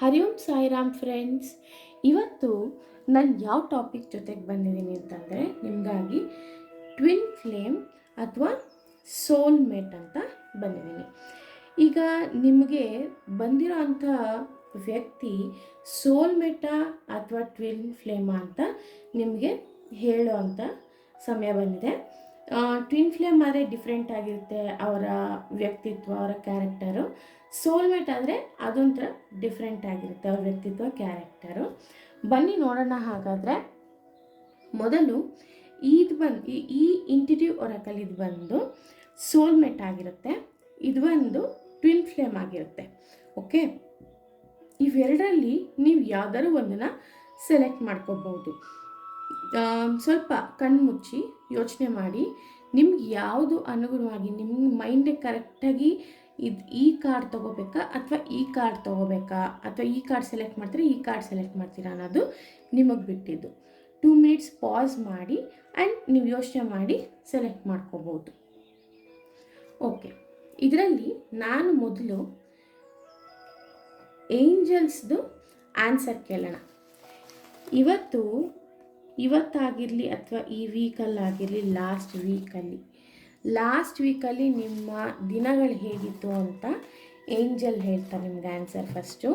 ಹರಿ ಓಂ Sairam friends. ಇವತ್ತು ನಾನು ಯಾವ ಟಾಪಿಕ್ ಜೊತೆಗೆ ಬಂದಿದ್ದೀನಿ ಅಂತಂದರೆ ನಿಮಗಾಗಿ ಟ್ವಿನ್ ಫ್ಲೇಮ್ ಅಥವಾ ಸೋಲ್ಮೇಟ್ ಅಂತ ಬಂದಿದ್ದೀನಿ. ಈಗ ನಿಮಗೆ ಬಂದಿರೋ ಅಂಥ ವ್ಯಕ್ತಿ ಸೋಲ್ಮೇಟಾ ಅಥವಾ ಟ್ವಿನ್ ಫ್ಲೇಮಾ ಅಂತ ನಿಮಗೆ ಹೇಳೋ ಅಂಥ ಸಮಯ ಬಂದಿದೆ. ಟ್ವಿನ್ ಫ್ಲೇಮ್ ಆದರೆ ಡಿಫ್ರೆಂಟ್ ಆಗಿರುತ್ತೆ ಅವರ ವ್ಯಕ್ತಿತ್ವ, ಅವರ ಕ್ಯಾರೆಕ್ಟರು. ಸೋಲ್ಮೇಟ್ ಆದರೆ ಅದೊಂಥರ ಡಿಫ್ರೆಂಟ್ ಆಗಿರುತ್ತೆ ಅವ್ರ ವ್ಯಕ್ತಿತ್ವ, ಕ್ಯಾರೆಕ್ಟರು. ಬನ್ನಿ ನೋಡೋಣ. ಹಾಗಾದರೆ ಮೊದಲು ಈ ಇಂಟಿಟ್ಯೂವ್ ಒರಾಕಲ್ ಇದು ಬಂದು ಸೋಲ್ಮೇಟ್ ಆಗಿರುತ್ತೆ, ಇದು ಒಂದು ಟ್ವಿನ್ ಫ್ಲೇಮ್ ಆಗಿರುತ್ತೆ. ಓಕೆ, ಇವೆರಡರಲ್ಲಿ ನೀವು ಯಾವ್ದಾದ್ರು ಒಂದನ್ನು ಸೆಲೆಕ್ಟ್ ಮಾಡ್ಕೋಬಹುದು. ಸ್ವಲ್ಪ ಕಣ್ಮುಚ್ಚಿ ಯೋಚನೆ ಮಾಡಿ, ನಿಮ್ಗೆ ಯಾವುದು ಅನುಗುಣವಾಗಿ ನಿಮ್ಮ ಮೈಂಡಿಗೆ ಕರೆಕ್ಟಾಗಿ ಈ ಕಾರ್ಡ್ ತೊಗೋಬೇಕಾ ಅಥವಾ ಈ ಕಾರ್ಡ್ ತೊಗೋಬೇಕಾ, ಅಥವಾ ಈ ಕಾರ್ಡ್ ಸೆಲೆಕ್ಟ್ ಮಾಡ್ತೀರಾ ಈ ಕಾರ್ಡ್ ಸೆಲೆಕ್ಟ್ ಮಾಡ್ತೀರಾ ಅನ್ನೋದು ನಿಮಗೆ ಬಿಟ್ಟಿದ್ದು. 2 ಮಿನಿಟ್ಸ್ ಪಾಸ್ ಮಾಡಿ ಆ್ಯಂಡ್ ನೀವು ಯೋಚನೆ ಮಾಡಿ ಸೆಲೆಕ್ಟ್ ಮಾಡ್ಕೋಬೋದು. ಓಕೆ, ಇದರಲ್ಲಿ ನಾನು ಮೊದಲು ಏಂಜಲ್ಸ್ದು ಆನ್ಸರ್ ಕೇಳೋಣ. ಇವತ್ತಾಗಿರಲಿ ಅಥವಾ ಈ ವೀಕಲ್ಲಾಗಿರಲಿ, ಲಾಸ್ಟ್ ವೀಕಲ್ಲಿ ನಿಮ್ಮ ದಿನಗಳು ಹೇಗಿತ್ತು ಅಂತ ಏಂಜಲ್ ಹೇಳ್ತಾರೆ ನಿಮ್ಗೆ ಆನ್ಸರ್ ಫಸ್ಟು.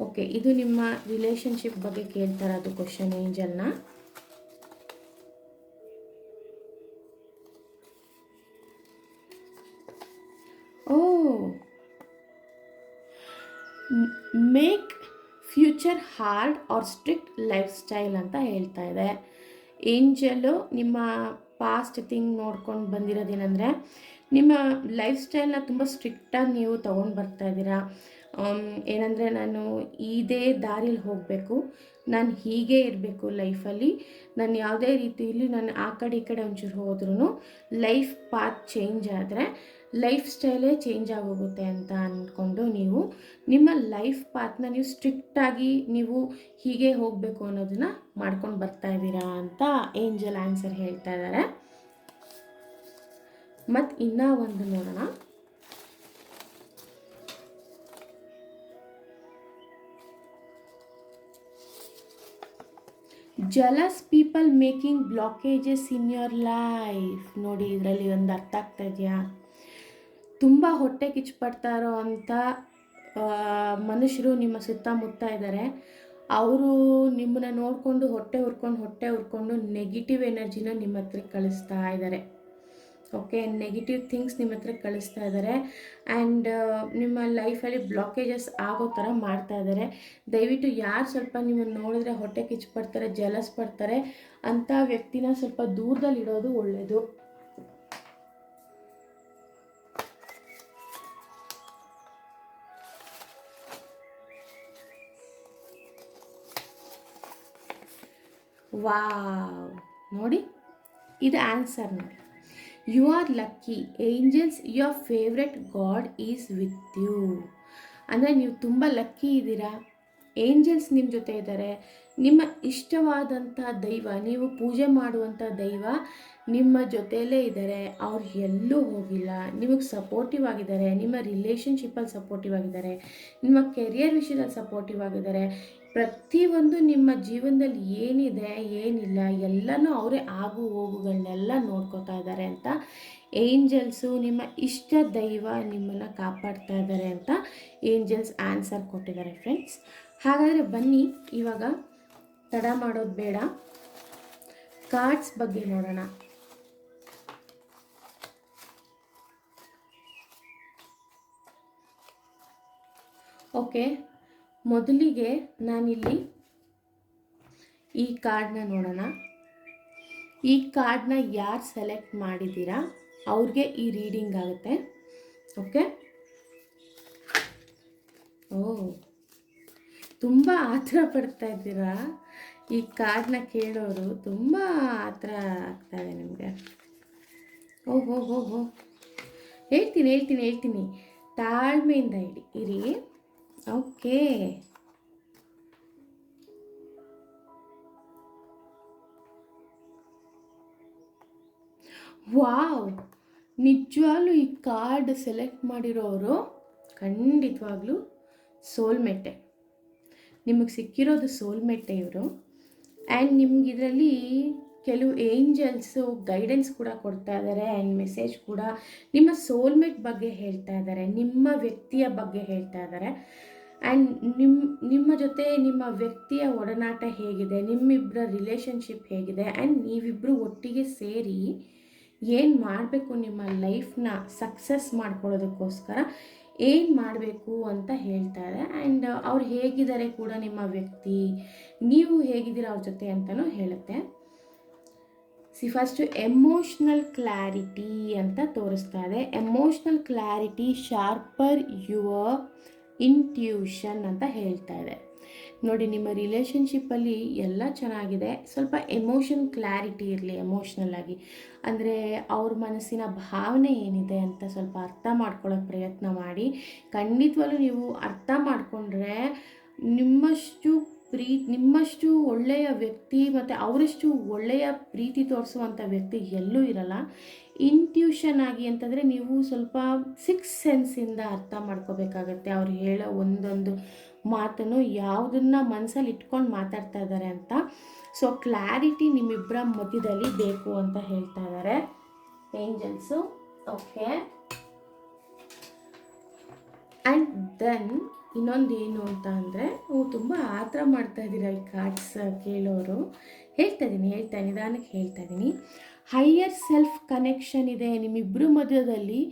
ಓಕೆ, ಇದು ನಿಮ್ಮ ರಿಲೇಷನ್ಶಿಪ್ ಬಗ್ಗೆ ಕೇಳ್ತಾರೆ ಅದು ಕ್ವಶನ್ ಏಂಜಲ್ನ. Make future hard or strict life style ಅಂತ ಹೇಳ್ತಾ ಇದೆ ಏಂಜಲು. ನಿಮ್ಮ ಪಾಸ್ಟ್ ಥಿಂಗ್ ನೋಡ್ಕೊಂಡು ಬಂದಿರೋದೇನೆಂದರೆ, ನಿಮ್ಮ ಲೈಫ್ ಸ್ಟೈಲ್ನ ತುಂಬ ಸ್ಟ್ರಿಕ್ಟಾಗಿ ನೀವು ತೊಗೊಂಡು ಬರ್ತಾ ಇದ್ದೀರಾ. ಏನಂದರೆ, ನಾನು ಇದೇ ದಾರಿಲಿ ಹೋಗಬೇಕು, ನಾನು ಹೀಗೆ ಇರಬೇಕು ಲೈಫಲ್ಲಿ, ನಾನು ಯಾವುದೇ ರೀತಿಯಲ್ಲಿ ನಾನು ಆ ಕಡೆ ಈ ಕಡೆ ಒಂಚೂರು ಹೋದ್ರೂ ಲೈಫ್ ಪಾತ್ ಚೇಂಜ್ ಆದರೆ ಲೈಫ್ ಸ್ಟೈಲೇ ಚೇಂಜ್ ಆಗೋಗುತ್ತೆ ಅಂತ ಅಂದ್ಕೊಂಡು ನೀವು ನಿಮ್ಮ ಲೈಫ್ ಪಾತ್ನ ನೀವು ಸ್ಟ್ರಿಕ್ಟಾಗಿ ನೀವು ಹೀಗೆ ಹೋಗಬೇಕು ಅನ್ನೋದನ್ನ ಮಾಡ್ಕೊಂಡು ಬರ್ತಾ ಇದ್ದೀರಾ ಅಂತ ಏಂಜಲ್ ಆನ್ಸರ್ ಹೇಳ್ತಾ ಇದ್ದಾರೆ. ಮತ್ತು ಇನ್ನೂ ಒಂದು ನೋಡೋಣ. Jealous people making blockages in your life. ನೋಡಿ, ಇದರಲ್ಲಿ ಒಂದು ಅರ್ಥ ಆಗ್ತಾ ಇದೆಯಾ? ತುಂಬ ಹೊಟ್ಟೆ ಕಿಚ್ಚುಪಡ್ತಾ ಇರೋ ಅಂಥ ಮನುಷ್ಯರು ನಿಮ್ಮ ಸುತ್ತಮುತ್ತ ಇದ್ದಾರೆ. ಅವರು ನಿಮ್ಮನ್ನ ನೋಡಿಕೊಂಡು ಹೊಟ್ಟೆ ಹುರ್ಕೊಂಡು ನೆಗೆಟಿವ್ ಎನರ್ಜಿನ ನಿಮ್ಮ ಹತ್ರಕ್ಕೆ ಕಳಿಸ್ತಾ ಇದ್ದಾರೆ. ಓಕೆ, ನೆಗೆಟಿವ್ ಥಿಂಗ್ಸ್ ನಿಮ್ಮ ಹತ್ರ ಕಳಿಸ್ತಾ ಇದ್ದಾರೆ ಆ್ಯಂಡ್ ನಿಮ್ಮ ಲೈಫಲ್ಲಿ ಬ್ಲಾಕೇಜಸ್ ಆಗೋ ಥರ ಮಾಡ್ತಾ ಇದ್ದಾರೆ. ದಯವಿಟ್ಟು ಯಾರು ಸ್ವಲ್ಪ ನಿಮ್ಮನ್ನು ನೋಡಿದ್ರೆ ಹೊಟ್ಟೆ ಕಿಚ್ಚು ಪಡ್ತಾರೆ, ಜಲಸ್ ಪಡ್ತಾರೆ ಅಂಥ ವ್ಯಕ್ತಿನ ಸ್ವಲ್ಪ ದೂರದಲ್ಲಿಡೋದು ಒಳ್ಳೆಯದು. ವಾವ್, ನೋಡಿ ಇದು ಆನ್ಸರ್. ನೋಡಿ, you are lucky angels, your favourite god is with you. ಅಂದರೆ ನೀವು ತುಂಬ ಲಕ್ಕಿ ಇದ್ದೀರಾ, ಏಂಜಲ್ಸ್ ನಿಮ್ಮ ಜೊತೆ ಇದ್ದಾರೆ. ನಿಮ್ಮ ಇಷ್ಟವಾದಂಥ ದೈವ, ನೀವು ಪೂಜೆ ಮಾಡುವಂಥ ದೈವ ನಿಮ್ಮ ಜೊತೆಯಲ್ಲೇ ಇದ್ದಾರೆ. ಅವ್ರು ಎಲ್ಲೂ ಹೋಗಿಲ್ಲ, ನಿಮಗೆ ಸಪೋರ್ಟಿವ್ ಆಗಿದ್ದಾರೆ, ನಿಮ್ಮ ರಿಲೇಷನ್ಶಿಪ್ಪಲ್ಲಿ ಸಪೋರ್ಟಿವ್ ಆಗಿದ್ದಾರೆ, ನಿಮ್ಮ ಕೆರಿಯರ್ ವಿಷಯದಲ್ಲಿ ಸಪೋರ್ಟಿವ್ ಆಗಿದ್ದಾರೆ. ಪ್ರತಿಯೊಂದು ನಿಮ್ಮ ಜೀವನದಲ್ಲಿ ಏನಿದೆ ಏನಿಲ್ಲ ಎಲ್ಲನೂ ಅವರೇ ಆಗು ಹೋಗುಗಳನ್ನೆಲ್ಲ ನೋಡ್ಕೋತಾ ಇದ್ದಾರೆ ಅಂತ ಏಂಜಲ್ಸು, ನಿಮ್ಮ ಇಷ್ಟ ದೈವ ನಿಮ್ಮನ್ನು ಕಾಪಾಡ್ತಾ ಇದ್ದಾರೆ ಅಂತ ಏಂಜಲ್ಸ್ ಆನ್ಸರ್ ಕೊಟ್ಟಿದ್ದಾರೆ ಫ್ರೆಂಡ್ಸ್. ಹಾಗಾದರೆ ಬನ್ನಿ, ಇವಾಗ ತಡ ಮಾಡೋದು ಬೇಡ, ಕಾರ್ಡ್ಸ್ ಬಗ್ಗೆ ನೋಡೋಣ. ಓಕೆ, ಮೊದಲಿಗೆ ನಾನಿಲ್ಲಿ ಈ ಕಾರ್ಡ್ನ ನೋಡೋಣ. ಈ ಕಾರ್ಡ್ನ ಯಾರು ಸೆಲೆಕ್ಟ್ ಮಾಡಿದ್ದೀರಾ ಅವ್ರಿಗೆ ಈ ರೀಡಿಂಗ್ ಆಗುತ್ತೆ. ಓಕೆ, ತುಂಬ ಆತರ ಪಡ್ತಾ ಇದ್ದೀರಾ, ಈ ಕಾರ್ಡ್ನ ಕೇಳೋರು ತುಂಬ ಆತರ ಆಗ್ತಾಯಿದೆ ನಿಮಗೆ. ಓಹೋ, ಹೇಳ್ತೀನಿ, ತಾಳ್ಮೆಯಿಂದ ಇರಿ. ಓಕೆ, ವಾವ್, ನಿಜವಾಗ್ಲೂ ಈ ಕಾರ್ಡ್ ಸೆಲೆಕ್ಟ್ ಮಾಡಿರೋರು ಖಂಡಿತವಾಗ್ಲೂ ಸೋಲ್ಮೇಟೆ, ನಿಮಗೆ ಸಿಕ್ಕಿರೋದು ಸೋಲ್ಮೇಟೆ ಇವರು. ಆ್ಯಂಡ್ ನಿಮ್ಗೆ ಇದರಲ್ಲಿ ಕೆಲವು ಏಂಜಲ್ಸು ಗೈಡೆನ್ಸ್ ಕೂಡ ಕೊಡ್ತಾ ಇದ್ದಾರೆ ಆ್ಯಂಡ್ ಮೆಸೇಜ್ ಕೂಡ ನಿಮ್ಮ ಸೋಲ್ಮೇಟ್ ಬಗ್ಗೆ ಹೇಳ್ತಾ ಇದ್ದಾರೆ, ನಿಮ್ಮ ವ್ಯಕ್ತಿಯ ಬಗ್ಗೆ ಹೇಳ್ತಾ ಇದ್ದಾರೆ. ಆ್ಯಂಡ್ ನಿಮ್ಮ ಜೊತೆ ನಿಮ್ಮ ವ್ಯಕ್ತಿಯ ಒಡನಾಟ ಹೇಗಿದೆ, ನಿಮ್ಮಿಬ್ಬರ ರಿಲೇಷನ್ಶಿಪ್ ಹೇಗಿದೆ, ಆ್ಯಂಡ್ ನೀವಿಬ್ಬರು ಒಟ್ಟಿಗೆ ಸೇರಿ ಏನು ಮಾಡಬೇಕು, ನಿಮ್ಮ ಲೈಫ್ನ ಸಕ್ಸಸ್ ಮಾಡ್ಕೊಳ್ಳೋದಕ್ಕೋಸ್ಕರ ಏನು ಮಾಡಬೇಕು ಅಂತ ಹೇಳ್ತಾರೆ. ಆ್ಯಂಡ್ ಅವ್ರು ಹೇಗಿದ್ದಾರೆ ಕೂಡ ನಿಮ್ಮ ವ್ಯಕ್ತಿ, ನೀವು ಹೇಗಿದ್ದೀರ ಅವ್ರ ಜೊತೆ ಅಂತಲೂ ಹೇಳುತ್ತೆ. ಫಸ್ಟು ಎಮೋಷ್ನಲ್ ಕ್ಲಾರಿಟಿ ಅಂತ ತೋರಿಸ್ತಾ ಇದೆ. Emotional clarity sharper your intuition ಅಂತ ಹೇಳ್ತಾ ಇದೆ. ನೋಡಿ, ನಿಮ್ಮ ರಿಲೇಷನ್ಶಿಪ್ಪಲ್ಲಿ ಎಲ್ಲ ಚೆನ್ನಾಗಿದೆ, ಸ್ವಲ್ಪ ಎಮೋಷನ್ ಕ್ಲಾರಿಟಿ ಇರಲಿ. ಎಮೋಷ್ನಲ್ ಆಗಿ ಅಂದರೆ ಅವ್ರ ಮನಸ್ಸಿನ ಭಾವನೆ ಏನಿದೆ ಅಂತ ಸ್ವಲ್ಪ ಅರ್ಥ ಮಾಡ್ಕೊಳ್ಳೋಕೆ ಪ್ರಯತ್ನ ಮಾಡಿ. ಖಂಡಿತವಾಗ್ಲೂ ನೀವು ಅರ್ಥ ಮಾಡಿಕೊಂಡ್ರೆ ನಿಮ್ಮಷ್ಟು ಒಳ್ಳೆಯ ವ್ಯಕ್ತಿ ಮತ್ತು ಅವರಷ್ಟು ಒಳ್ಳೆಯ ಪ್ರೀತಿ ತೋರಿಸುವಂಥ ವ್ಯಕ್ತಿ ಎಲ್ಲೂ ಇರಲ್ಲ. ಇಂಟ್ಯೂಷನ್ ಆಗಿ ಅಂತಂದರೆ ನೀವು ಸ್ವಲ್ಪ ಸಿಕ್ಸ್ ಸೆನ್ಸಿಂದ ಅರ್ಥ ಮಾಡ್ಕೋಬೇಕಾಗತ್ತೆ. ಅವ್ರು ಹೇಳೋ ಒಂದೊಂದು ಮಾತನ್ನು ಯಾವುದನ್ನು ಮನಸ್ಸಲ್ಲಿ ಇಟ್ಕೊಂಡು ಮಾತಾಡ್ತಾ ಇದ್ದಾರೆ ಅಂತ. ಸೊ ಕ್ಲಾರಿಟಿ ನಿಮ್ಮಿಬ್ಬರ ಮಧ್ಯದಲ್ಲಿ ಬೇಕು ಅಂತ ಹೇಳ್ತಾ ಇದ್ದಾರೆ ಏಂಜಲ್ಸು. ಓಕೆ, ಆ್ಯಂಡ್ ದೆನ್ ಇನ್ನೊಂದೇನು ಅಂತ ಅಂದರೆ, ನೀವು ತುಂಬ ಆತರ ಮಾಡ್ತಾ ಇದ್ದೀರಾ ಈ ಕಾರ್ಡ್ಸ್ ಕೇಳೋರು. ಹೇಳ್ತಾ ಇದ್ದೀನಿ ನಿಧಾನಕ್ಕೆ ಹೇಳ್ತಾ ಇದ್ದೀನಿ. ಹೈಯರ್ ಸೆಲ್ಫ್ ಕನೆಕ್ಷನ್ ಇದೆ ನಿಮ್ಮಿಬ್ಬರ ಮಧ್ಯದಲ್ಲಿ,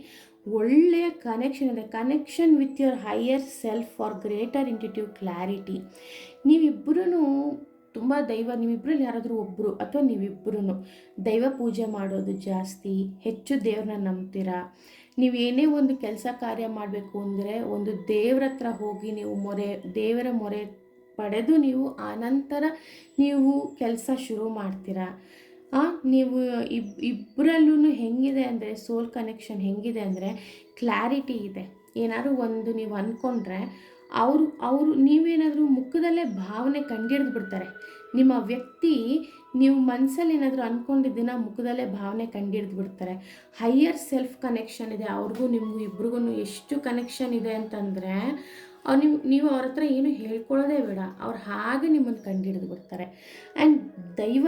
ಒಳ್ಳೆಯ ಕನೆಕ್ಷನ್ ಇದೆ. Connection with your higher self for greater intuitive clarity. ನೀವಿಬ್ಬರೂ ತುಂಬ ನಿಮ್ಮಿಬ್ಬರಲ್ಲಿ ಯಾರಾದರೂ ಒಬ್ಬರು ಅಥವಾ ನೀವಿಬ್ಬರೂ ದೈವ ಪೂಜೆ ಮಾಡೋದು ಜಾಸ್ತಿ, ಹೆಚ್ಚು ದೇವ್ರನ್ನ ನಂಬ್ತೀರಾ. ನೀವೇನೇ ಒಂದು ಕೆಲಸ ಕಾರ್ಯ ಮಾಡಬೇಕು ಅಂದರೆ ಒಂದು ದೇವ್ರ ಹತ್ರ ಹೋಗಿ ನೀವು ದೇವರ ಮೊರೆ ಪಡೆದು ನೀವು ಆನಂತರ ನೀವು ಕೆಲಸ ಶುರು ಮಾಡ್ತೀರಾ. ನೀವು ಇಬ್ಬರಲ್ಲೂ ಹೆಂಗಿದೆ ಅಂದರೆ ಸೋಲ್ ಕನೆಕ್ಷನ್ ಹೆಂಗಿದೆ ಅಂದರೆ ಕ್ಲಾರಿಟಿ ಇದೆ. ಏನಾದರೂ ಒಂದು ನೀವು ಅಂದ್ಕೊಂಡ್ರೆ ಅವರು ನೀವೇನಾದರೂ ಮುಖದಲ್ಲೇ ಭಾವನೆ ಕಂಡಿಡ್ದು ಬಿಡ್ತಾರೆ. ನಿಮ್ಮ ವ್ಯಕ್ತಿ ನೀವು ಮನಸ್ಸಲ್ಲಿ ಏನಾದರೂ ಅಂದ್ಕೊಂಡಿದ್ದೀನ ಮುಖದಲ್ಲೇ ಭಾವನೆ ಕಂಡಿಡ್ದು ಬಿಡ್ತಾರೆ. ಹೈಯರ್ ಸೆಲ್ಫ್ ಕನೆಕ್ಷನ್ ಇದೆ ಅವ್ರಿಗೂ ನಿಮಗೂ ಇಬ್ರಿಗೂ. ಎಷ್ಟು ಕನೆಕ್ಷನ್ ಇದೆ ಅಂತಂದರೆ ನೀವು ಅವ್ರ ಹತ್ರ ಏನು ಹೇಳ್ಕೊಳ್ಳೋದೇ ಬೇಡ, ಅವ್ರು ಹಾಗೆ ನಿಮ್ಮನ್ನು ಕಂಡಿಡ್ದು ಬಿಡ್ತಾರೆ. ಆ್ಯಂಡ್ ದೈವ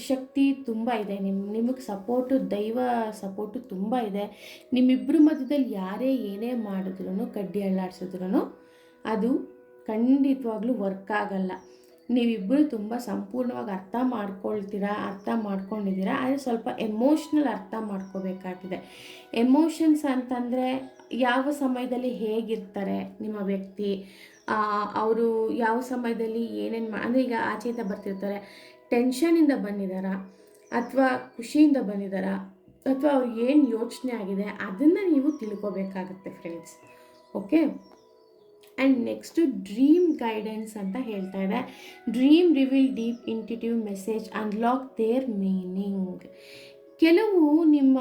ಶಕ್ತಿ ತುಂಬ ಇದೆ ನಿಮಗೆ ದೈವ ಸಪೋರ್ಟು ತುಂಬ ಇದೆ. ನಿಮ್ಮಿಬ್ಬರ ಮಧ್ಯದಲ್ಲಿ ಯಾರೇ ಏನೇ ಮಾಡಿದ್ರು ಕಡ್ಡಿ ಅಳ್ಳಾಡ್ಸಿದ್ರು ಅದು ಖಂಡಿತವಾಗ್ಲೂ ವರ್ಕ್ ಆಗಲ್ಲ. ನೀವಿಬ್ಬರು ತುಂಬ ಸಂಪೂರ್ಣವಾಗಿ ಅರ್ಥ ಮಾಡ್ಕೊಂಡಿದ್ದೀರಾ. ಆದರೆ ಸ್ವಲ್ಪ ಎಮೋಷ್ನಲ್ ಅರ್ಥ ಮಾಡ್ಕೋಬೇಕಾಗಿದೆ. ಎಮೋಷನ್ಸ್ ಅಂತಂದರೆ ಯಾವ ಸಮಯದಲ್ಲಿ ಹೇಗಿರ್ತಾರೆ ನಿಮ್ಮ ವ್ಯಕ್ತಿ, ಅವರು ಯಾವ ಸಮಯದಲ್ಲಿ ಏನೇನು ಅಂದರೆ ಈಗ ಆಚೆಯಿಂದ ಬರ್ತಿರ್ತಾರೆ, ಟೆನ್ಷನಿಂದ ಬಂದಿದ್ದಾರಾ ಅಥವಾ ಖುಷಿಯಿಂದ ಬಂದಿದ್ದಾರಾ ಅಥವಾ ಅವ್ರಿಗೆ ಏನು ಯೋಚನೆ ಆಗಿದೆ ಅದನ್ನು ನೀವು ತಿಳ್ಕೊಬೇಕಾಗತ್ತೆ friends. Okay, and next dream guidance ಅಂತ ಹೇಳ್ತಾ ಇದೆ. Dream reveal deep intuitive message unlock their meaning. ಕೆಲವು ನಿಮ್ಮ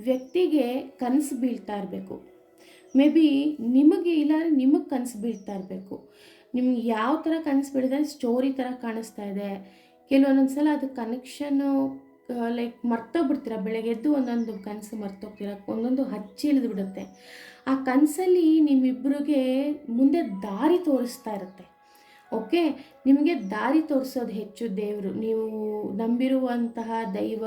ವ್ಯಕ್ತಿಗೆ ಕನಸು ಬೀಳ್ತಾ ಇರಬೇಕು. ಮೇ ಬಿ ನಿಮಗೆ ಇಲ್ಲಾಂದರೆ ನಿಮಗೆ ಕನಸು ಬೀಳ್ತಾ ಇರಬೇಕು. ನಿಮ್ಗೆ ಯಾವ ಥರ ಕನಸು ಬೀಳಿದೆ ಸ್ಟೋರಿ ಥರ ಕಾಣಿಸ್ತಾ ಇದೆ. ಕೆಲವೊಂದೊಂದು ಸಲ ಅದು ಕನೆಕ್ಷನ್ನು ಲೈಕ್ ಮರ್ತೋಗ್ಬಿಡ್ತೀರ. ಬೆಳಗ್ಗೆ ಎದ್ದು ಒಂದೊಂದು ಕನಸು ಮರ್ತೋಗ್ತೀರ, ಒಂದೊಂದು ಹಚ್ಚಿಳಿದು ಬಿಡುತ್ತೆ. ಆ ಕನಸಲ್ಲಿ ನಿಮ್ಮಿಬ್ಬರಿಗೆ ಮುಂದೆ ದಾರಿ ತೋರಿಸ್ತಾ ಇರುತ್ತೆ. ಓಕೆ, ನಿಮಗೆ ದಾರಿ ತೋರಿಸೋದು ಹೆಚ್ಚು ದೇವರು. ನೀವು ನಂಬಿರುವಂತಹ ದೈವ,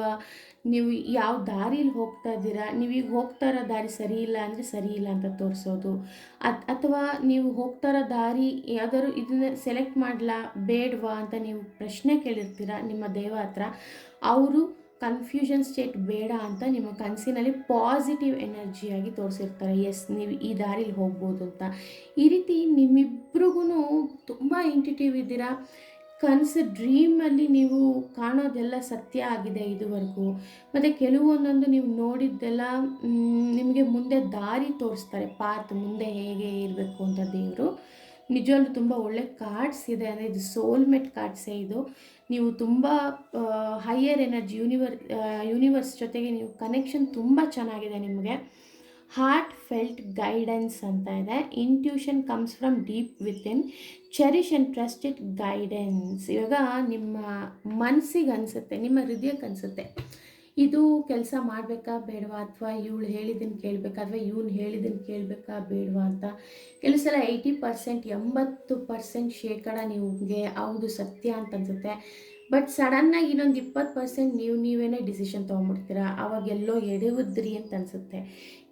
ನೀವು ಯಾವ ದಾರಿಲಿ ಹೋಗ್ತಾ ಇದ್ದೀರಾ, ನೀವೀಗ ಹೋಗ್ತಾ ಇರೋ ದಾರಿ ಸರಿ ಇಲ್ಲ ಅಂದರೆ ಸರಿ ಇಲ್ಲ ಅಂತ ತೋರಿಸೋದು. ಅಥವಾ ನೀವು ಹೋಗ್ತಾ ಇರೋ ದಾರಿ ಯಾವ್ದಾದ್ರು ಇದನ್ನ ಸೆಲೆಕ್ಟ್ ಮಾಡಲಾ ಬೇಡವಾ ಅಂತ ನೀವು ಪ್ರಶ್ನೆ ಕೇಳಿರ್ತೀರ ನಿಮ್ಮ ದೇವ ಹತ್ರ. ಅವರು ಕನ್ಫ್ಯೂಷನ್ ಸ್ಟೇಟ್ ಬೇಡ ಅಂತ ನಿಮ್ಮ ಕನಸಿನಲ್ಲಿ ಪಾಸಿಟಿವ್ ಎನರ್ಜಿಯಾಗಿ ತೋರಿಸಿರ್ತಾರೆ. ಎಸ್, ನೀವು ಈ ದಾರಿಲಿ ಹೋಗ್ಬೋದು ಅಂತ. ಈ ರೀತಿ ನಿಮ್ಮಿಬ್ರಿಗೂ ತುಂಬ ಇಂಟ್ಯೂಟಿವ್ ಇದ್ದೀರಾ. ಕನಸು ಡ್ರೀಮಲ್ಲಿ ನೀವು ಕಾಣೋದೆಲ್ಲ ಸತ್ಯ ಆಗಿದೆ ಇದುವರೆಗೂ. ಮತ್ತು ಕೆಲವೊಂದೊಂದು ನೀವು ನೋಡಿದ್ದೆಲ್ಲ ನಿಮಗೆ ಮುಂದೆ ದಾರಿ ತೋರಿಸ್ತಾರೆ, ಪಾತ್ ಮುಂದೆ ಹೇಗೆ ಇರಬೇಕು ಅಂತ ದೇವರು. ನಿಜವಾಗ್ಲೂ ತುಂಬ ಒಳ್ಳೆ ಕಾರ್ಡ್ಸ್ ಇದೆ. ಅಂದರೆ ಇದು ಸೋಲ್ಮೇಟ್ ಕಾರ್ಡ್ಸೇ ಇದು. ನೀವು ತುಂಬ ಹೈಯರ್ ಎನರ್ಜಿ ಯೂನಿವರ್ಸ್ ಜೊತೆಗೆ ನೀವು ಕನೆಕ್ಷನ್ ತುಂಬ ಚೆನ್ನಾಗಿದೆ ನಿಮಗೆ. ಹಾರ್ಟ್ ಫೆಲ್ಟ್ ಗೈಡೆನ್ಸ್ ಅಂತ ಇದೆ. Intuition comes from deep within, cherish and trust it guidance. ಇವಾಗ ನಿಮ್ಮ ಮನಸ್ಸಿಗೆ ಅನಿಸುತ್ತೆ, ನಿಮ್ಮ ಹೃದಯಕ್ಕೆ ಅನಿಸುತ್ತೆ ಇದು ಕೆಲಸ ಮಾಡಬೇಕಾ ಬೇಡವಾ, ಅಥವಾ ಇವಳು ಹೇಳಿದ್ದನ್ನು ಕೇಳಬೇಕಾ ಅಥವಾ ಇವನು ಹೇಳಿದ್ದನ್ನು ಕೇಳಬೇಕಾ ಬೇಡವಾ ಅಂತ ಕೆಲವು ಸಲ 80% 80% ಶೇಕಡ ನಿಮಗೆ ಹೌದು ಸತ್ಯ ಅಂತ ಅನ್ಸುತ್ತೆ. ಬಟ್ ಸಡನ್ನಾಗಿ ಇನ್ನೊಂದು 20% ನೀವೇನೇ ಡಿಸಿಷನ್ ತೊಗೊಂಡ್ಬಿಡ್ತೀರಾ. ಆವಾಗ ಎಲ್ಲೋ ಎಡವುದ್ರಿ ಅಂತ ಅನಿಸುತ್ತೆ.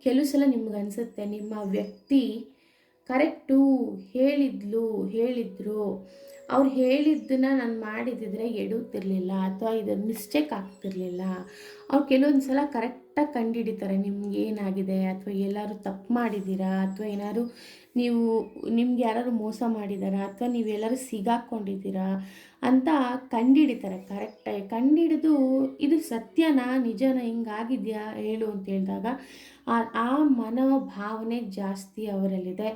ಕೆಲವು ಸಲ ನಿಮ್ಗೆ ಅನಿಸುತ್ತೆ ನಿಮ್ಮ ವ್ಯಕ್ತಿ ಕರೆಕ್ಟು ಹೇಳಿದ್ರು, ಅವ್ರು ಹೇಳಿದ್ದನ್ನ ನಾನು ಮಾಡಿದಿದ್ರೆ ಎಡುತ್ತಿರಲಿಲ್ಲ ಅಥವಾ ಇದು ಮಿಸ್ಟೇಕ್ ಆಗ್ತಿರ್ಲಿಲ್ಲ. ಅವ್ರು ಕೆಲವೊಂದು ಸಲ ಕರೆಕ್ಟಾಗಿ ಕಂಡುಹಿಡಿತಾರೆ ನಿಮ್ಗೆ ಏನಾಗಿದೆ, ಅಥವಾ ಎಲ್ಲರೂ ತಪ್ಪು ಮಾಡಿದ್ದೀರಾ, ಅಥವಾ ಏನಾದ್ರು ನಿಮ್ಗೆ ಯಾರಾದ್ರು ಮೋಸ ಮಾಡಿದಾರಾ, ಅಥವಾ ನೀವೆಲ್ಲರೂ ಸಿಗಾಕ್ಕೊಂಡಿದ್ದೀರಾ ಅಂತ ಕಂಡುಹಿಡಿತಾರೆ. ಕರೆಕ್ಟಾಗಿ ಕಂಡುಹಿಡಿದು ಇದು ಸತ್ಯನಾ ನಿಜನಾ ಹಿಂಗಾಗಿದೆಯಾ ಹೇಳು ಅಂತ ಹೇಳಿದಾಗ ಆ ಮನೋಭಾವನೆ ಜಾಸ್ತಿ ಅವರಲ್ಲಿದೆ.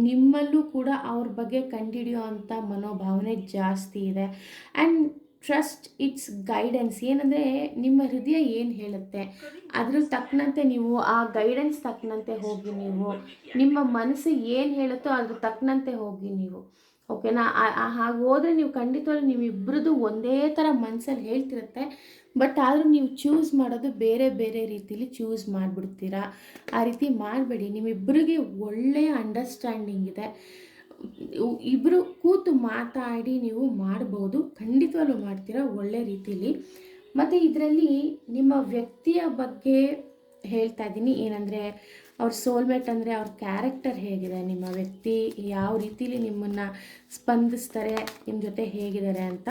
ನಿಮ್ಮಲ್ಲೂ ಕೂಡ ಅವ್ರ ಬಗ್ಗೆ ಕಂಡುಹಿಡಿಯೋ ಅಂಥ ಮನೋಭಾವನೆ ಜಾಸ್ತಿ ಇದೆ. And trust it's guidance. ಏನಂದರೆ ನಿಮ್ಮ ಹೃದಯ ಏನು ಹೇಳುತ್ತೆ ಅದ್ರ ತಕ್ಕನಂತೆ ನೀವು ಆ ಗೈಡೆನ್ಸ್ ತಕ್ಕನಂತೆ ಹೋಗಿ, ನೀವು ನಿಮ್ಮ ಮನಸ್ಸು ಏನು ಹೇಳುತ್ತೋ ಅದ್ರ ತಕ್ಕನಂತೆ ಹೋಗಿ ನೀವು, ಓಕೆನಾ. ಹಾಗೆ ಹೋದರೆ ನೀವು ಖಂಡಿತವಾಗ್ಲೂ ನೀವಿಬ್ಬರದು ಒಂದೇ ಥರ ಮನಸ್ಸಲ್ಲಿ ಹೇಳ್ತಿರುತ್ತೆ. ಬಟ್ ಆದರೂ ನೀವು ಚೂಸ್ ಮಾಡೋದು ಬೇರೆ ಬೇರೆ ರೀತಿಲಿ ಚೂಸ್ ಮಾಡಿಬಿಡ್ತೀರಾ. ಆ ರೀತಿ ಮಾಡಬೇಡಿ. ನಿಮ್ಮಿಬ್ಬರಿಗೆ ಒಳ್ಳೆಯ ಅಂಡರ್ಸ್ಟ್ಯಾಂಡಿಂಗ್ ಇದೆ. ಇಬ್ಬರು ಕೂತು ಮಾತಾಡಿ ನೀವು ಮಾಡ್ಬೋದು, ಖಂಡಿತವಾಗ್ಲೂ ಮಾಡ್ತೀರಾ ಒಳ್ಳೆ ರೀತಿಲಿ. ಮತ್ತು ಇದರಲ್ಲಿ ನಿಮ್ಮ ವ್ಯಕ್ತಿಯ ಬಗ್ಗೆ ಹೇಳ್ತಾ ಇದ್ದೀನಿ. ಏನಂದರೆ ಅವ್ರ ಸೋಲ್ಮೇಟ್ ಅಂದರೆ ಅವ್ರ ಕ್ಯಾರೆಕ್ಟರ್ ಹೇಗಿದೆ, ನಿಮ್ಮ ವ್ಯಕ್ತಿ ಯಾವ ರೀತಿಲಿ ನಿಮ್ಮನ್ನು ಸ್ಪಂದಿಸ್ತಾರೆ, ನಿಮ್ಮ ಜೊತೆ ಹೇಗಿದ್ದಾರೆ ಅಂತ.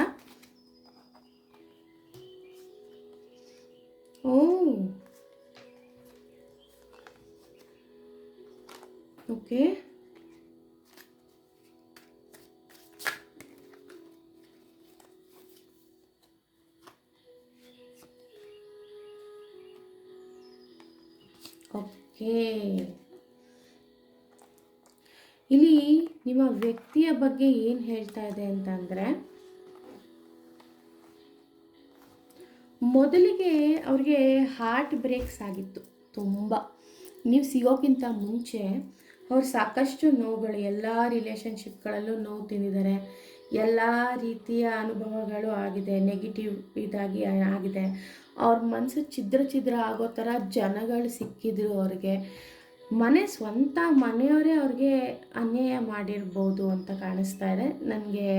Okay, okay. ಇಲ್ಲಿ ನಿಮ್ಮ ವ್ಯಕ್ತಿಯ ಬಗ್ಗೆ ಏನು ಹೇಳ್ತಾ ಇದೆ ಅಂತಂದರೆ, ಮೊದಲಿಗೆ ಅವ್ರಿಗೆ ಹಾರ್ಟ್ ಬ್ರೇಕ್ಸ್ ಆಗಿತ್ತು ತುಂಬ. ನೀವು ಸಿಗೋಕ್ಕಿಂತ ಮುಂಚೆ ಅವ್ರು ಸಾಕಷ್ಟು ನೋವುಗಳು, ಎಲ್ಲ ರಿಲೇಷನ್ಶಿಪ್ಗಳಲ್ಲೂ ನೋವು ತಿಂದಿದ್ದಾರೆ, ಎಲ್ಲ ರೀತಿಯ ಅನುಭವಗಳು ಆಗಿದೆ, ನೆಗೆಟಿವ್ ಇದಾಗಿ ಆಗಿದೆ. ಅವ್ರ ಮನಸ್ಸು ಛಿದ್ರ ಆಗೋ ಥರ ಜನಗಳು ಸಿಕ್ಕಿದ್ರು ಅವ್ರಿಗೆ. ಸ್ವಂತ ಮನೆಯವರೇ ಅವ್ರಿಗೆ ಅನ್ಯಾಯ ಮಾಡಿರ್ಬೋದು ಅಂತ ಕಾಣಿಸ್ತಾ ಇದೆ ನನಗೆ.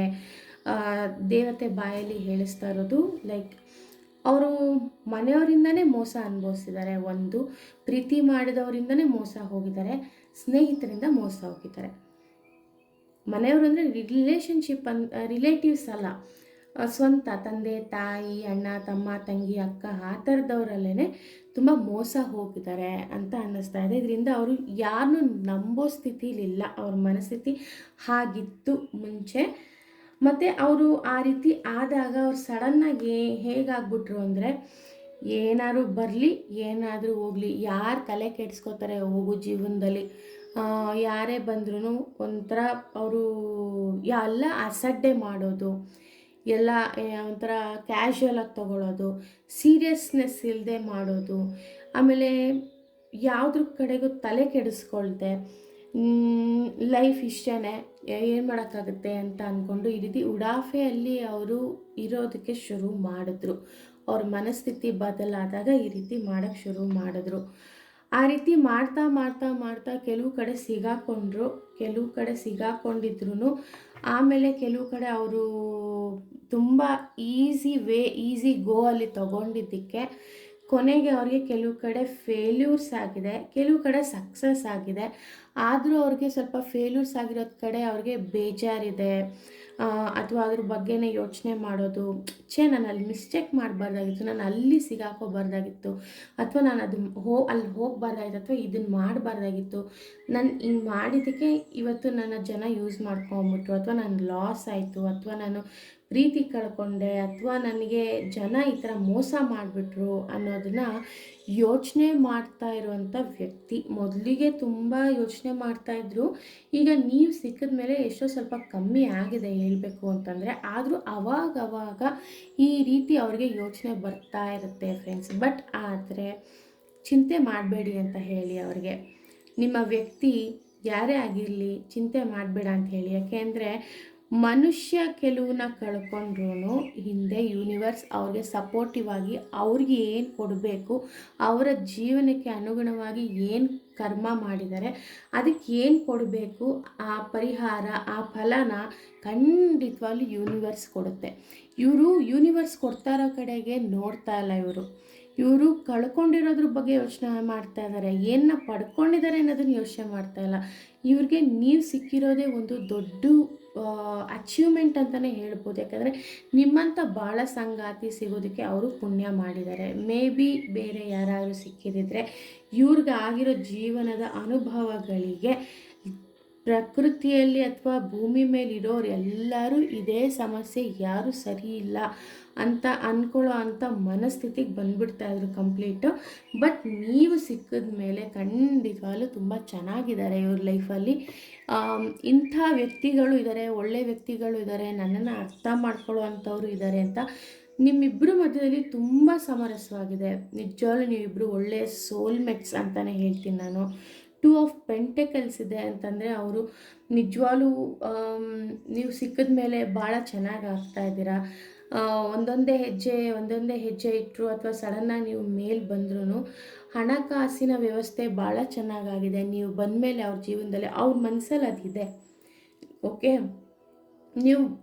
ದೇವತೆ ಬಾಯಲ್ಲಿ ಹೇಳಿಸ್ತಾ ಇರೋದು ಲೈಕ್ ಅವರು ಮನೆಯವರಿಂದನೇ ಮೋಸ ಅನುಭವಿಸಿದ್ದಾರೆ. ಒಂದು ಪ್ರೀತಿ ಮಾಡಿದವರಿಂದನೇ ಮೋಸ ಹೋಗಿದ್ದಾರೆ, ಸ್ನೇಹಿತರಿಂದ ಮೋಸ ಹೋಗಿದ್ದಾರೆ. ಮನೆಯವರು ಅಂದರೆ ರಿಲೇಷನ್ಶಿಪ್ ರಿಲೇಟಿವ್ಸ್ ಅಲ್ಲ, ಸ್ವಂತ ತಂದೆ ತಾಯಿ ಅಣ್ಣ ತಮ್ಮ ತಂಗಿ ಅಕ್ಕ ಆ ಥರದವರಲ್ಲೇ ತುಂಬ ಮೋಸ ಹೋಗಿದ್ದಾರೆ ಅಂತ ಅನ್ನಿಸ್ತಾ ಇದೆ. ಇದರಿಂದ ಅವರು ಯಾರನ್ನೂ ನಂಬೋ ಸ್ಥಿತಿಲಿಲ್ಲ. ಅವ್ರ ಮನಸ್ಥಿತಿ ಹಾಗಿತ್ತು ಮುಂಚೆ. ಮತ್ತು ಅವರು ಆ ರೀತಿ ಆದಾಗ ಅವ್ರು ಸಡನ್ನಾಗಿ ಹೇಗಾಗ್ಬಿಟ್ರು ಅಂದರೆ, ಏನಾದ್ರು ಬರಲಿ ಏನಾದರೂ ಹೋಗಲಿ, ಯಾರು ತಲೆ ಕೆಡಿಸ್ಕೋತಾರೆ ಹೋಗು ಜೀವನದಲ್ಲಿ, ಯಾರೇ ಬಂದ್ರೂ ಒಂಥರ ಅವರು ಎಲ್ಲ ಅಸಡ್ಡೆ ಮಾಡೋದು, ಎಲ್ಲ ಒಂಥರ ಕ್ಯಾಶುವಲಾಗಿ ತೊಗೊಳ್ಳೋದು, ಸೀರಿಯಸ್ನೆಸ್ ಇಲ್ಲದೆ ಮಾಡೋದು, ಆಮೇಲೆ ಯಾವುದ್ರ ಕಡೆಗೂ ತಲೆ ಕೆಡಿಸ್ಕೊಳ್ದೆ ಲೈಫ್ ಇಷ್ಟೇ ಏನು ಮಾಡೋಕ್ಕಾಗುತ್ತೆ ಅಂತ ಅಂದ್ಕೊಂಡು ಈ ರೀತಿ ಉಡಾಫೆಯಲ್ಲಿ ಅವರು ಇರೋದಕ್ಕೆ ಶುರು ಮಾಡಿದ್ರು. ಅವ್ರ ಮನಸ್ಥಿತಿ ಬದಲಾದಾಗ ಈ ರೀತಿ ಮಾಡೋಕ್ಕೆ ಶುರು ಮಾಡಿದ್ರು. ಆ ರೀತಿ ಮಾಡ್ತಾ ಮಾಡ್ತಾ ಮಾಡ್ತಾ ಕೆಲವು ಕಡೆ ಸಿಗಾಕೊಂಡ್ರು, ಕೆಲವು ಕಡೆ ಸಿಗಾಕೊಂಡಿದ್ರು. ಆಮೇಲೆ ಕೆಲವು ಕಡೆ ಅವರು ತುಂಬ ಈಸಿ ಗೋ ಅಲ್ಲಿ ತಗೊಂಡಿದ್ದಕ್ಕೆ ಕೊನೆಗೆ ಅವ್ರಿಗೆ ಕೆಲವು ಕಡೆ ಫೇಲ್ಯೂರ್ಸ್ ಆಗಿದೆ, ಕೆಲವು ಕಡೆ ಸಕ್ಸಸ್ ಆಗಿದೆ. ಆದರೂ ಅವ್ರಿಗೆ ಸ್ವಲ್ಪ ಫೇಲ್ಯೂರ್ಸ್ ಆಗಿರೋದು ಕಡೆ ಅವ್ರಿಗೆ ಬೇಜಾರಿದೆ, ಅಥವಾ ಅದ್ರ ಬಗ್ಗೆನೇ ಯೋಚನೆ ಮಾಡೋದು, ನಾನು ಅಲ್ಲಿ ಮಿಸ್ಟೇಕ್ ಮಾಡಬಾರ್ದಾಗಿತ್ತು, ನಾನು ಅಲ್ಲಿ ಸಿಗಾಕೋಬಾರ್ದಾಗಿತ್ತು, ಅಥವಾ ನಾನು ಅದು ಅಲ್ಲಿ ಹೋಗಬಾರ್ದಾಗಿತ್ತು, ಅಥವಾ ಇದನ್ನು ಮಾಡಬಾರ್ದಾಗಿತ್ತು, ನಾನು ಹಿಂಗೆ ಮಾಡಿದ್ದಕ್ಕೆ ಇವತ್ತು ನನ್ನ ಜನ ಯೂಸ್ ಮಾಡ್ಕೊಂಬಿಟ್ರು, ಅಥವಾ ನಾನು ಲಾಸ್ ಆಯಿತು, ಅಥವಾ ನಾನು ಪ್ರೀತಿ ಕಳ್ಕೊಂಡೆ, ಅಥವಾ ನನಗೆ ಜನ ಈ ಥರ ಮೋಸ ಮಾಡಿಬಿಟ್ರು ಅನ್ನೋದನ್ನು ಯೋಚನೆ ಮಾಡ್ತಾ ಇರುವಂಥ ವ್ಯಕ್ತಿ. ಮೊದಲಿಗೆ ತುಂಬ ಯೋಚನೆ ಮಾಡ್ತಾಯಿದ್ರು, ಈಗ ನೀವು ಸಿಕ್ಕಿದ ಮೇಲೆ ಎಷ್ಟೋ ಸ್ವಲ್ಪ ಕಮ್ಮಿ ಆಗಿದೆ ಹೇಳಬೇಕು ಅಂತಂದರೆ. ಆದರೂ ಅವಾಗವಾಗ ಈ ರೀತಿ ಅವ್ರಿಗೆ ಯೋಚನೆ ಬರ್ತಾ ಇರುತ್ತೆ ಫ್ರೆಂಡ್ಸ್. ಬಟ್ ಆದರೆ ಚಿಂತೆ ಮಾಡಬೇಡಿ ಅಂತ ಹೇಳಿ ಅವ್ರಿಗೆ, ನಿಮ್ಮ ವ್ಯಕ್ತಿ ಯಾರೇ ಆಗಿರಲಿ ಚಿಂತೆ ಮಾಡಬೇಡ ಅಂತ ಹೇಳಿ. ಯಾಕೆಂದರೆ ಮನುಷ್ಯ ಕೆಲವನ್ನ ಕಳ್ಕೊಂಡ್ರೂ ಹಿಂದೆ ಯೂನಿವರ್ಸ್ ಅವ್ರಿಗೆ ಸಪೋರ್ಟಿವ್ ಆಗಿ ಅವ್ರಿಗೆ ಏನು ಕೊಡಬೇಕು, ಅವರ ಜೀವನಕ್ಕೆ ಅನುಗುಣವಾಗಿ ಏನು ಕರ್ಮ ಮಾಡಿದ್ದಾರೆ ಅದಕ್ಕೆ ಏನು ಕೊಡಬೇಕು, ಆ ಪರಿಹಾರ ಆ ಫಲನ ಖಂಡಿತವಾಗ್ಲೂ ಯೂನಿವರ್ಸ್ ಕೊಡುತ್ತೆ. ಇವರು ಯೂನಿವರ್ಸ್ ಕೊಡ್ತಾ ಇರೋ ಕಡೆಗೆ ನೋಡ್ತಾ ಇಲ್ಲ. ಇವರು ಕಳ್ಕೊಂಡಿರೋದ್ರ ಬಗ್ಗೆ ಯೋಚನೆ ಮಾಡ್ತಾ ಇದ್ದಾರೆ, ಏನನ್ನ ಪಡ್ಕೊಂಡಿದ್ದಾರೆ ಅನ್ನೋದನ್ನು ಯೋಚನೆ ಮಾಡ್ತಾ ಇಲ್ಲ. ಇವ್ರಿಗೆ ನೀವು ಸಿಕ್ಕಿರೋದೇ ಒಂದು ದೊಡ್ಡ ಅಚೀವ್ಮೆಂಟ್ ಅಂತಲೇ ಹೇಳ್ಬೋದು. ಯಾಕಂದರೆ ನಿಮ್ಮಂಥ ಭಾಳ ಸಂಗಾತಿ ಸಿಗೋದಕ್ಕೆ ಅವರು ಪುಣ್ಯ ಮಾಡಿದ್ದಾರೆ. ಮೇ ಬಿ ಬೇರೆ ಯಾರಾದರೂ ಸಿಕ್ಕಿದಿದ್ರೆ ಇವ್ರಿಗೆ ಆಗಿರೋ ಜೀವನದ ಅನುಭವಗಳಿಗೆ ಪ್ರಕೃತಿಯಲ್ಲಿ ಅಥವಾ ಭೂಮಿ ಮೇಲಿರೋರು ಎಲ್ಲರೂ ಇದೇ ಸಮಸ್ಯೆ, ಯಾರೂ ಸರಿ ಇಲ್ಲ ಅಂತ ಅಂದ್ಕೊಳ್ಳೋ ಅಂಥ ಮನಸ್ಥಿತಿಗೆ ಬಂದುಬಿಡ್ತಾಯಿದ್ರು ಕಂಪ್ಲೀಟು. ಬಟ್ ನೀವು ಸಿಕ್ಕಿದ ಮೇಲೆ ಖಂಡಿತವಾಗ್ಲೂ ತುಂಬ ಚೆನ್ನಾಗಿದ್ದಾರೆ ಇವ್ರ ಲೈಫಲ್ಲಿ. ಇಂಥ ವ್ಯಕ್ತಿಗಳು ಇದ್ದಾರೆ, ಒಳ್ಳೆ ವ್ಯಕ್ತಿಗಳು ಇದ್ದಾರೆ, ನನ್ನನ್ನು ಅರ್ಥ ಮಾಡ್ಕೊಳ್ಳೋ ಅಂಥವ್ರು ಇದ್ದಾರೆ ಅಂತ ನಿಮ್ಮಿಬ್ಬರ ಮಧ್ಯದಲ್ಲಿ ತುಂಬ ಸಮರಸವಾಗಿದೆ. ನಿಜವಾಗ್ಲೂ ನೀವಿಬ್ಬರು ಒಳ್ಳೆಯ ಸೋಲ್ಮೇಟ್ಸ್ ಅಂತಲೇ ಹೇಳ್ತೀನಿ ನಾನು. 2 ಆಫ್ ಪೆಂಟೆಕಲ್ಸ್ ಇದೆ ಅಂತಂದರೆ ಅವರು ನಿಜವಾಗ್ಲೂ ನೀವು ಸಿಕ್ಕಿದ ಮೇಲೆ ಭಾಳ ಚೆನ್ನಾಗಿ ಆಗ್ತಾಯಿದ್ದೀರಾ. ಒಂದೊಂದೇ ಹೆಜ್ಜೆ ಇಟ್ಟರು ಅಥವಾ ಸಡನ್ನಾಗಿ ನೀವು ಮೇಲೆ ಬಂದ್ರೂ ಹಣಕಾಸಿನ ವ್ಯವಸ್ಥೆ ಭಾಳ ಚೆನ್ನಾಗಾಗಿದೆ. ನೀವು ಬಂದಮೇಲೆ ಅವ್ರ ಜೀವನದಲ್ಲಿ ಅವ್ರ ಮನಸ್ಸಲ್ಲಿ ಅದಿದೆ. ಓಕೆ,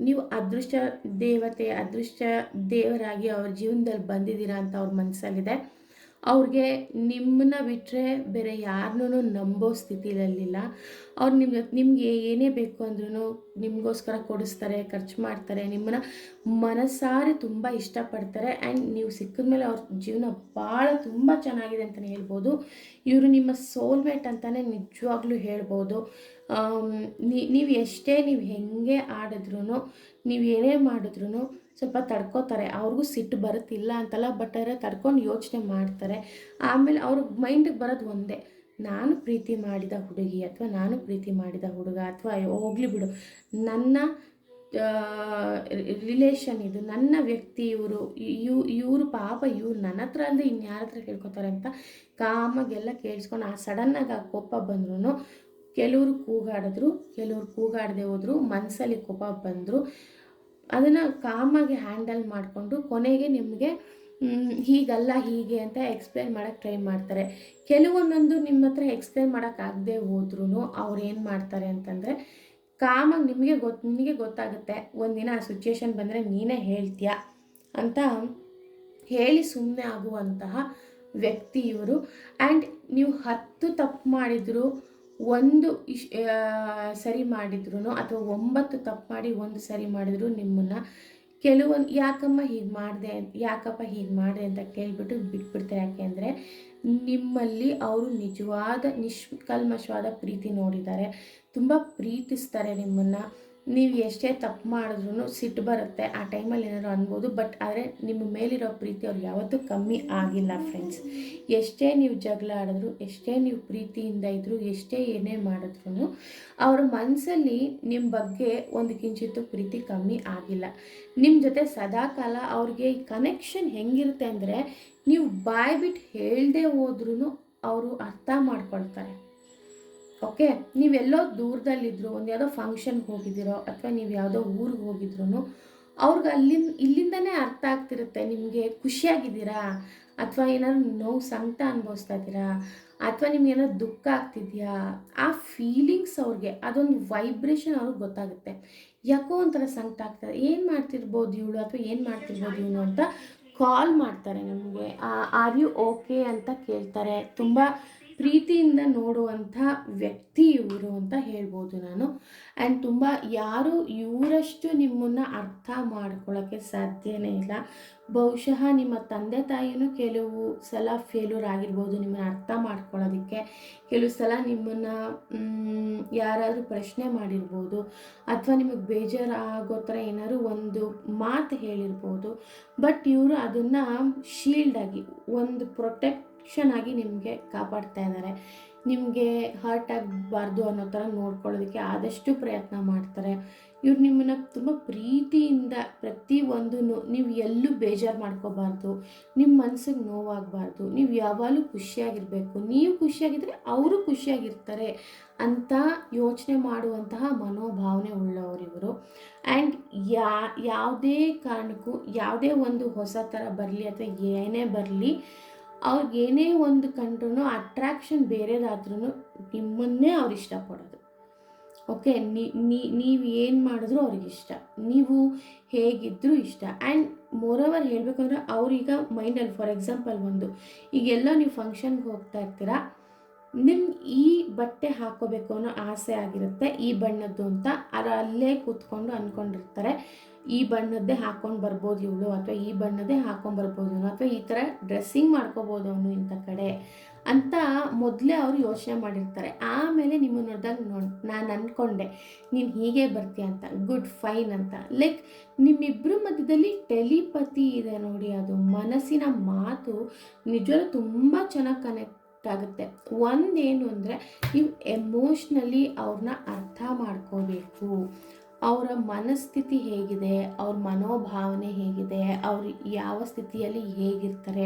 ನೀವು ಅದೃಷ್ಟ ದೇವರಾಗಿ ಅವ್ರ ಜೀವನದಲ್ಲಿ ಬಂದಿದ್ದೀರಾ ಅಂತ ಅವ್ರ ಮನಸ್ಸಲ್ಲಿದೆ. ಅವ್ರಿಗೆ ನಿಮ್ಮನ್ನ ಬಿಟ್ಟರೆ ಬೇರೆ ಯಾರನ್ನೂ ನಂಬೋ ಸ್ಥಿತಿಯಲ್ಲಿಲ್ಲ. ಅವ್ರು ನಿಮಗೆ ಏನೇ ಬೇಕು ಅಂದ್ರೂ ನಿಮಗೋಸ್ಕರ ಕೊಡಿಸ್ತಾರೆ, ಖರ್ಚು ಮಾಡ್ತಾರೆ, ನಿಮ್ಮನ್ನು ಮನಸಾರೆ ತುಂಬ ಇಷ್ಟಪಡ್ತಾರೆ. ಆ್ಯಂಡ್ ನೀವು ಸಿಕ್ಕಿದ ಮೇಲೆ ಅವ್ರ ಜೀವನ ಭಾಳ ತುಂಬ ಚೆನ್ನಾಗಿದೆ ಅಂತಲೇ ಹೇಳ್ಬೋದು. ಇವರು ನಿಮ್ಮ ಸೋಲ್ಮೇಟ್ ಅಂತಲೇ ನಿಜವಾಗ್ಲೂ ಹೇಳ್ಬೋದು. ನೀವು ಹೆಂಗೆ ಆಡಿದ್ರೂ, ನೀವು ಏನೇ ಮಾಡಿದ್ರೂ ಸ್ವಲ್ಪ ತಡ್ಕೋತಾರೆ. ಅವ್ರಿಗೂ ಸಿಟ್ಟು ಬರುತ್ತಿಲ್ಲ ಅಂತಲ್ಲ, ಬಟ್ ಆದರೆ ತಡ್ಕೊಂಡು ಯೋಚನೆ ಮಾಡ್ತಾರೆ. ಆಮೇಲೆ ಅವ್ರ ಮೈಂಡಿಗೆ ಬರೋದು ಒಂದೇ, ನಾನು ಪ್ರೀತಿ ಮಾಡಿದ ಹುಡುಗಿ ಅಥವಾ ನಾನು ಪ್ರೀತಿ ಮಾಡಿದ ಹುಡುಗ ಅಥವಾ ಹೋಗ್ಲಿ ಬಿಡು, ನನ್ನ ರಿಲೇಷನ್ ಇದು, ನನ್ನ ವ್ಯಕ್ತಿ ಇವರು ಪಾಪ ಇವ್ರು ನನ್ನ ಹತ್ರ ಅಂದರೆ ಇನ್ಯಾರ ಹತ್ರ ಕೇಳ್ಕೊತಾರೆ ಅಂತ ಕಾಮಾಗೆಲ್ಲ ಕೇಳಿಸ್ಕೊಂಡು ಸಡನ್ನಾಗಿ ಆ ಕೋಪ ಬಂದ್ರೂ ಕೆಲವರು ಕೂಗಾಡದೆ ಹೋದರು, ಮನಸ್ಸಲ್ಲಿ ಕೋಪ ಬಂದರು. ಅದನ್ನು ಕಾಮಾಗಿ ಹ್ಯಾಂಡಲ್ ಮಾಡಿಕೊಂಡು ಕೊನೆಗೆ ನಿಮಗೆ ಹೀಗಲ್ಲ ಹೀಗೆ ಅಂತ ಎಕ್ಸ್ಪ್ಲೇನ್ ಮಾಡೋಕ್ಕೆ ಟ್ರೈ ಮಾಡ್ತಾರೆ. ಕೆಲವೊಂದೊಂದು ನಿಮ್ಮ ಹತ್ರ ಎಕ್ಸ್ಪ್ಲೇನ್ ಮಾಡೋಕ್ಕಾಗದೆ ಹೋದ್ರೂ ಅವ್ರು ಏನು ಮಾಡ್ತಾರೆ ಅಂತಂದರೆ ಕಾಮಾಗಿ ನಿನಗೆ ಗೊತ್ತಾಗುತ್ತೆ, ಒಂದಿನ ಆ ಸಿಚುಯೇಷನ್ ಬಂದರೆ ನೀನೇ ಹೇಳ್ತೀಯ ಅಂತ ಹೇಳಿ ಸುಮ್ಮನೆ ಆಗುವಂತಹ ವ್ಯಕ್ತಿ ಇವರು. ಆ್ಯಂಡ್ ನೀವು 10 ತಪ್ಪು ಮಾಡಿದ್ರು, 1 ಸರಿ ಮಾಡಿದ್ರು ಅಥವಾ 9 ತಪ್ಪು ಮಾಡಿ 1 ಸರಿ ಮಾಡಿದ್ರು ನಿಮ್ಮನ್ನು ಯಾಕಪ್ಪ ಹೀಗೆ ಮಾಡಿದೆ ಅಂತ ಕೇಳಿಬಿಟ್ಟು ಬಿಟ್ಬಿಡ್ತಾರೆ. ಯಾಕೆಂದರೆ ನಿಮ್ಮಲ್ಲಿ ಅವರು ನಿಜವಾದ ನಿಷ್ಕಲ್ಮಶವಾದ ಪ್ರೀತಿ ನೋಡಿದ್ದಾರೆ, ತುಂಬ ಪ್ರೀತಿಸ್ತಾರೆ ನಿಮ್ಮನ್ನು. ನೀವು ಎಷ್ಟೇ ತಪ್ಪು ಮಾಡಿದ್ರೂ ಸಿಟ್ಟು ಬರುತ್ತೆ, ಆ ಟೈಮಲ್ಲಿ ಏನಾದ್ರು ಅನ್ಬೋದು. ಬಟ್ ಆದರೆ ನಿಮ್ಮ ಮೇಲಿರೋ ಪ್ರೀತಿ ಅವ್ರು ಯಾವತ್ತೂ ಕಮ್ಮಿ ಆಗಿಲ್ಲ ಫ್ರೆಂಡ್ಸ್. ಎಷ್ಟೇ ನೀವು ಜಗಳ ಆಡಿದ್ರು, ಎಷ್ಟೇ ನೀವು ಪ್ರೀತಿಯಿಂದ ಇದ್ದರೂ, ಎಷ್ಟೇ ಏನೇ ಮಾಡಿದ್ರೂ ಅವ್ರ ಮನಸ್ಸಲ್ಲಿ ನಿಮ್ಮ ಬಗ್ಗೆ ಒಂದು ಕಿಂಚಿತ್ತು ಪ್ರೀತಿ ಕಮ್ಮಿ ಆಗಿಲ್ಲ. ನಿಮ್ಮ ಜೊತೆ ಸದಾಕಾಲ ಅವ್ರಿಗೆ ಕನೆಕ್ಷನ್ ಹೆಂಗಿರುತ್ತೆ ಅಂದರೆ, ನೀವು ಬಾಯ್ಬಿಟ್ಟು ಹೇಳದೆ ಹೋದ್ರೂ ಅವರು ಅರ್ಥ ಮಾಡ್ಕೊಳ್ತಾರೆ. ಓಕೆ, ನೀವೆಲ್ಲೋ ದೂರದಲ್ಲಿದ್ದರು, ಒಂದು ಯಾವುದೋ ಫಂಕ್ಷನ್ಗೆ ಹೋಗಿದ್ದೀರೋ ಅಥವಾ ನೀವು ಯಾವುದೋ ಊರಿಗೆ ಹೋಗಿದ್ರು ಅವ್ರಿಗೆ ಇಲ್ಲಿಂದನೇ ಅರ್ಥ ಆಗ್ತಿರುತ್ತೆ ನಿಮಗೆ ಖುಷಿಯಾಗಿದ್ದೀರಾ ಅಥವಾ ಏನಾದ್ರು ನೋವು ಸಂಕಟ ಅನುಭವಿಸ್ತಾ ಇದ್ದೀರಾ ಅಥವಾ ನಿಮ್ಗೆ ಏನಾದ್ರು ದುಃಖ ಆಗ್ತಿದೆಯಾ. ಆ ಫೀಲಿಂಗ್ಸ್ ಅವ್ರಿಗೆ ಅದೊಂದು ವೈಬ್ರೇಷನ್ ಅವ್ರಿಗೆ ಗೊತ್ತಾಗುತ್ತೆ. ಯಾಕೋ ಒಂಥರ ಸಂಕಟ ಆಗ್ತದೆ, ಏನು ಮಾಡ್ತಿರ್ಬೋದು ಇವಳು ಅಥವಾ ಏನು ಮಾಡ್ತಿರ್ಬೋದು ಇವನು ಅಂತ ಕಾಲ್ ಮಾಡ್ತಾರೆ ನಮಗೆ. ಆರ್ ಯು ಓಕೆ ಅಂತ ಕೇಳ್ತಾರೆ. ತುಂಬ ಪ್ರೀತಿಯಿಂದ ನೋಡುವಂಥ ವ್ಯಕ್ತಿ ಇವರು ಅಂತ ಹೇಳ್ಬೋದು ನಾನು. ಆ್ಯಂಡ್ ತುಂಬ ಯಾರು ಇವರಷ್ಟು ನಿಮ್ಮನ್ನು ಅರ್ಥ ಮಾಡ್ಕೊಳ್ಳೋಕ್ಕೆ ಸಾಧ್ಯನೇ ಇಲ್ಲ. ಬಹುಶಃ ನಿಮ್ಮ ತಂದೆ ತಾಯಿನೂ ಕೆಲವು ಸಲ ಫೇಲ್ಯೂರ್ ಆಗಿರ್ಬೋದು ನಿಮ್ಮನ್ನು ಅರ್ಥ ಮಾಡ್ಕೊಳ್ಳೋದಕ್ಕೆ. ಕೆಲವು ಸಲ ನಿಮ್ಮನ್ನು ಯಾರಾದರೂ ಪ್ರಶ್ನೆ ಮಾಡಿರ್ಬೋದು ಅಥವಾ ನಿಮಗೆ ಬೇಜಾರು ಆಗೋ ಥರ ಏನಾದ್ರು ಒಂದು ಮಾತು ಹೇಳಿರ್ಬೋದು. ಬಟ್ ಇವರು ಅದನ್ನು ಶೀಲ್ಡಾಗಿ ಒಂದು ಪ್ರೊಟೆಕ್ಟ್ ಪ್ರೊಟೆಕ್ಷನ್ ಆಗಿ ನಿಮಗೆ ಕಾಪಾಡ್ತಾ ಇದ್ದಾರೆ. ನಿಮಗೆ ಹರ್ಟ್ ಆಗಬಾರ್ದು ಅನ್ನೋ ಥರ ನೋಡ್ಕೊಳ್ಳೋದಕ್ಕೆ ಆದಷ್ಟು ಪ್ರಯತ್ನ ಮಾಡ್ತಾರೆ. ಇವ್ರು ನಿಮ್ಮನ್ನು ತುಂಬ ಪ್ರೀತಿಯಿಂದ ಪ್ರತಿಯೊಂದೂ ನೀವು ಎಲ್ಲೂ ಬೇಜಾರು ಮಾಡ್ಕೋಬಾರ್ದು, ನಿಮ್ಮ ಮನಸ್ಸಿಗೆ ನೋವಾಗಬಾರ್ದು, ನೀವು ಯಾವಾಗಲೂ ಖುಷಿಯಾಗಿರಬೇಕು, ನೀವು ಖುಷಿಯಾಗಿದ್ದರೆ ಅವರು ಖುಷಿಯಾಗಿರ್ತಾರೆ ಅಂತ ಯೋಚನೆ ಮಾಡುವಂತಹ ಮನೋಭಾವನೆ ಉಳ್ಳವರು ಇವರು. ಆ್ಯಂಡ್ ಯಾವುದೇ ಕಾರಣಕ್ಕೂ ಯಾವುದೇ ಒಂದು ಹೊಸ ಥರ ಬರಲಿ ಅಥವಾ ಏನೇ ಬರಲಿ, ಅವ್ರಿಗೇನೇ ಒಂದು ಕಂಡ್ರೂ ಅಟ್ರಾಕ್ಷನ್ ಬೇರೆದಾದ್ರೂ ನಿಮ್ಮನ್ನೇ ಅವ್ರು ಇಷ್ಟಪಡೋದು. ಓಕೆ, ನೀವು ಏನು ಮಾಡಿದ್ರೂ ಅವ್ರಿಗಿಷ್ಟ, ನೀವು ಹೇಗಿದ್ದರೂ ಇಷ್ಟ. ಆ್ಯಂಡ್ ಮೋರೋವರ್ ಹೇಳಬೇಕಂದ್ರೆ ಅವ್ರೀಗ ಮೈಂಡಲ್ಲಿ ಫಾರ್ ಎಕ್ಸಾಂಪಲ್ ಈಗೆಲ್ಲ ನೀವು ಫಂಕ್ಷನ್ಗೆ ಹೋಗ್ತಾ ಇರ್ತೀರಾ, ನಿಮ್ಮ ಈ ಬಟ್ಟೆ ಹಾಕ್ಕೋಬೇಕು ಅನ್ನೋ ಆಸೆ ಆಗಿರುತ್ತೆ, ಈ ಬಣ್ಣದ್ದು ಅಂತ. ಅಲ್ಲೇ ಕೂತ್ಕೊಂಡು ಅಂದ್ಕೊಂಡಿರ್ತಾರೆ, ಈ ಬಣ್ಣದ್ದೇ ಹಾಕ್ಕೊಂಡು ಬರ್ಬೋದು ಇವಳು, ಅಥವಾ ಈ ಬಣ್ಣದ್ದೇ ಹಾಕ್ಕೊಂಡು ಬರ್ಬೋದು ಇವನು, ಅಥವಾ ಈ ಥರ ಡ್ರೆಸ್ಸಿಂಗ್ ಮಾಡ್ಕೋಬೋದು ಅವನು ಇಂಥ ಕಡೆ ಅಂತ ಮೊದಲೇ ಅವರು ಯೋಚನೆ ಮಾಡಿರ್ತಾರೆ. ಆಮೇಲೆ ನಿಮ್ಮನ್ನು ನೋಡಿದಾಗ ನಾನು ಅಂದ್ಕೊಂಡೆ ನೀನು ಹೀಗೆ ಬರ್ತೀಯ ಅಂತ, ಗುಡ್ ಫೈನ್ ಅಂತ. ಲೈಕ್ ನಿಮ್ಮಿಬ್ಬರ ಮಧ್ಯದಲ್ಲಿ ಟೆಲಿಪತಿ ಇದೆ ನೋಡಿ, ಅದು ಮನಸ್ಸಿನ ಮಾತು ನಿಜವೂ ತುಂಬ ಚೆನ್ನಾಗಿ ಕನೆಕ್ಟ್ ಆಗುತ್ತೆ. ಒಂದೇನು ಅಂದರೆ ನೀವು ಎಮೋಷ್ನಲಿ ಅವ್ರನ್ನ ಅರ್ಥ ಮಾಡ್ಕೋಬೇಕು. ಅವರ ಮನಸ್ಥಿತಿ ಹೇಗಿದೆ, ಅವ್ರ ಮನೋಭಾವನೆ ಹೇಗಿದೆ, ಅವರು ಯಾವ ಸ್ಥಿತಿಯಲ್ಲಿ ಹೇಗಿರ್ತಾರೆ,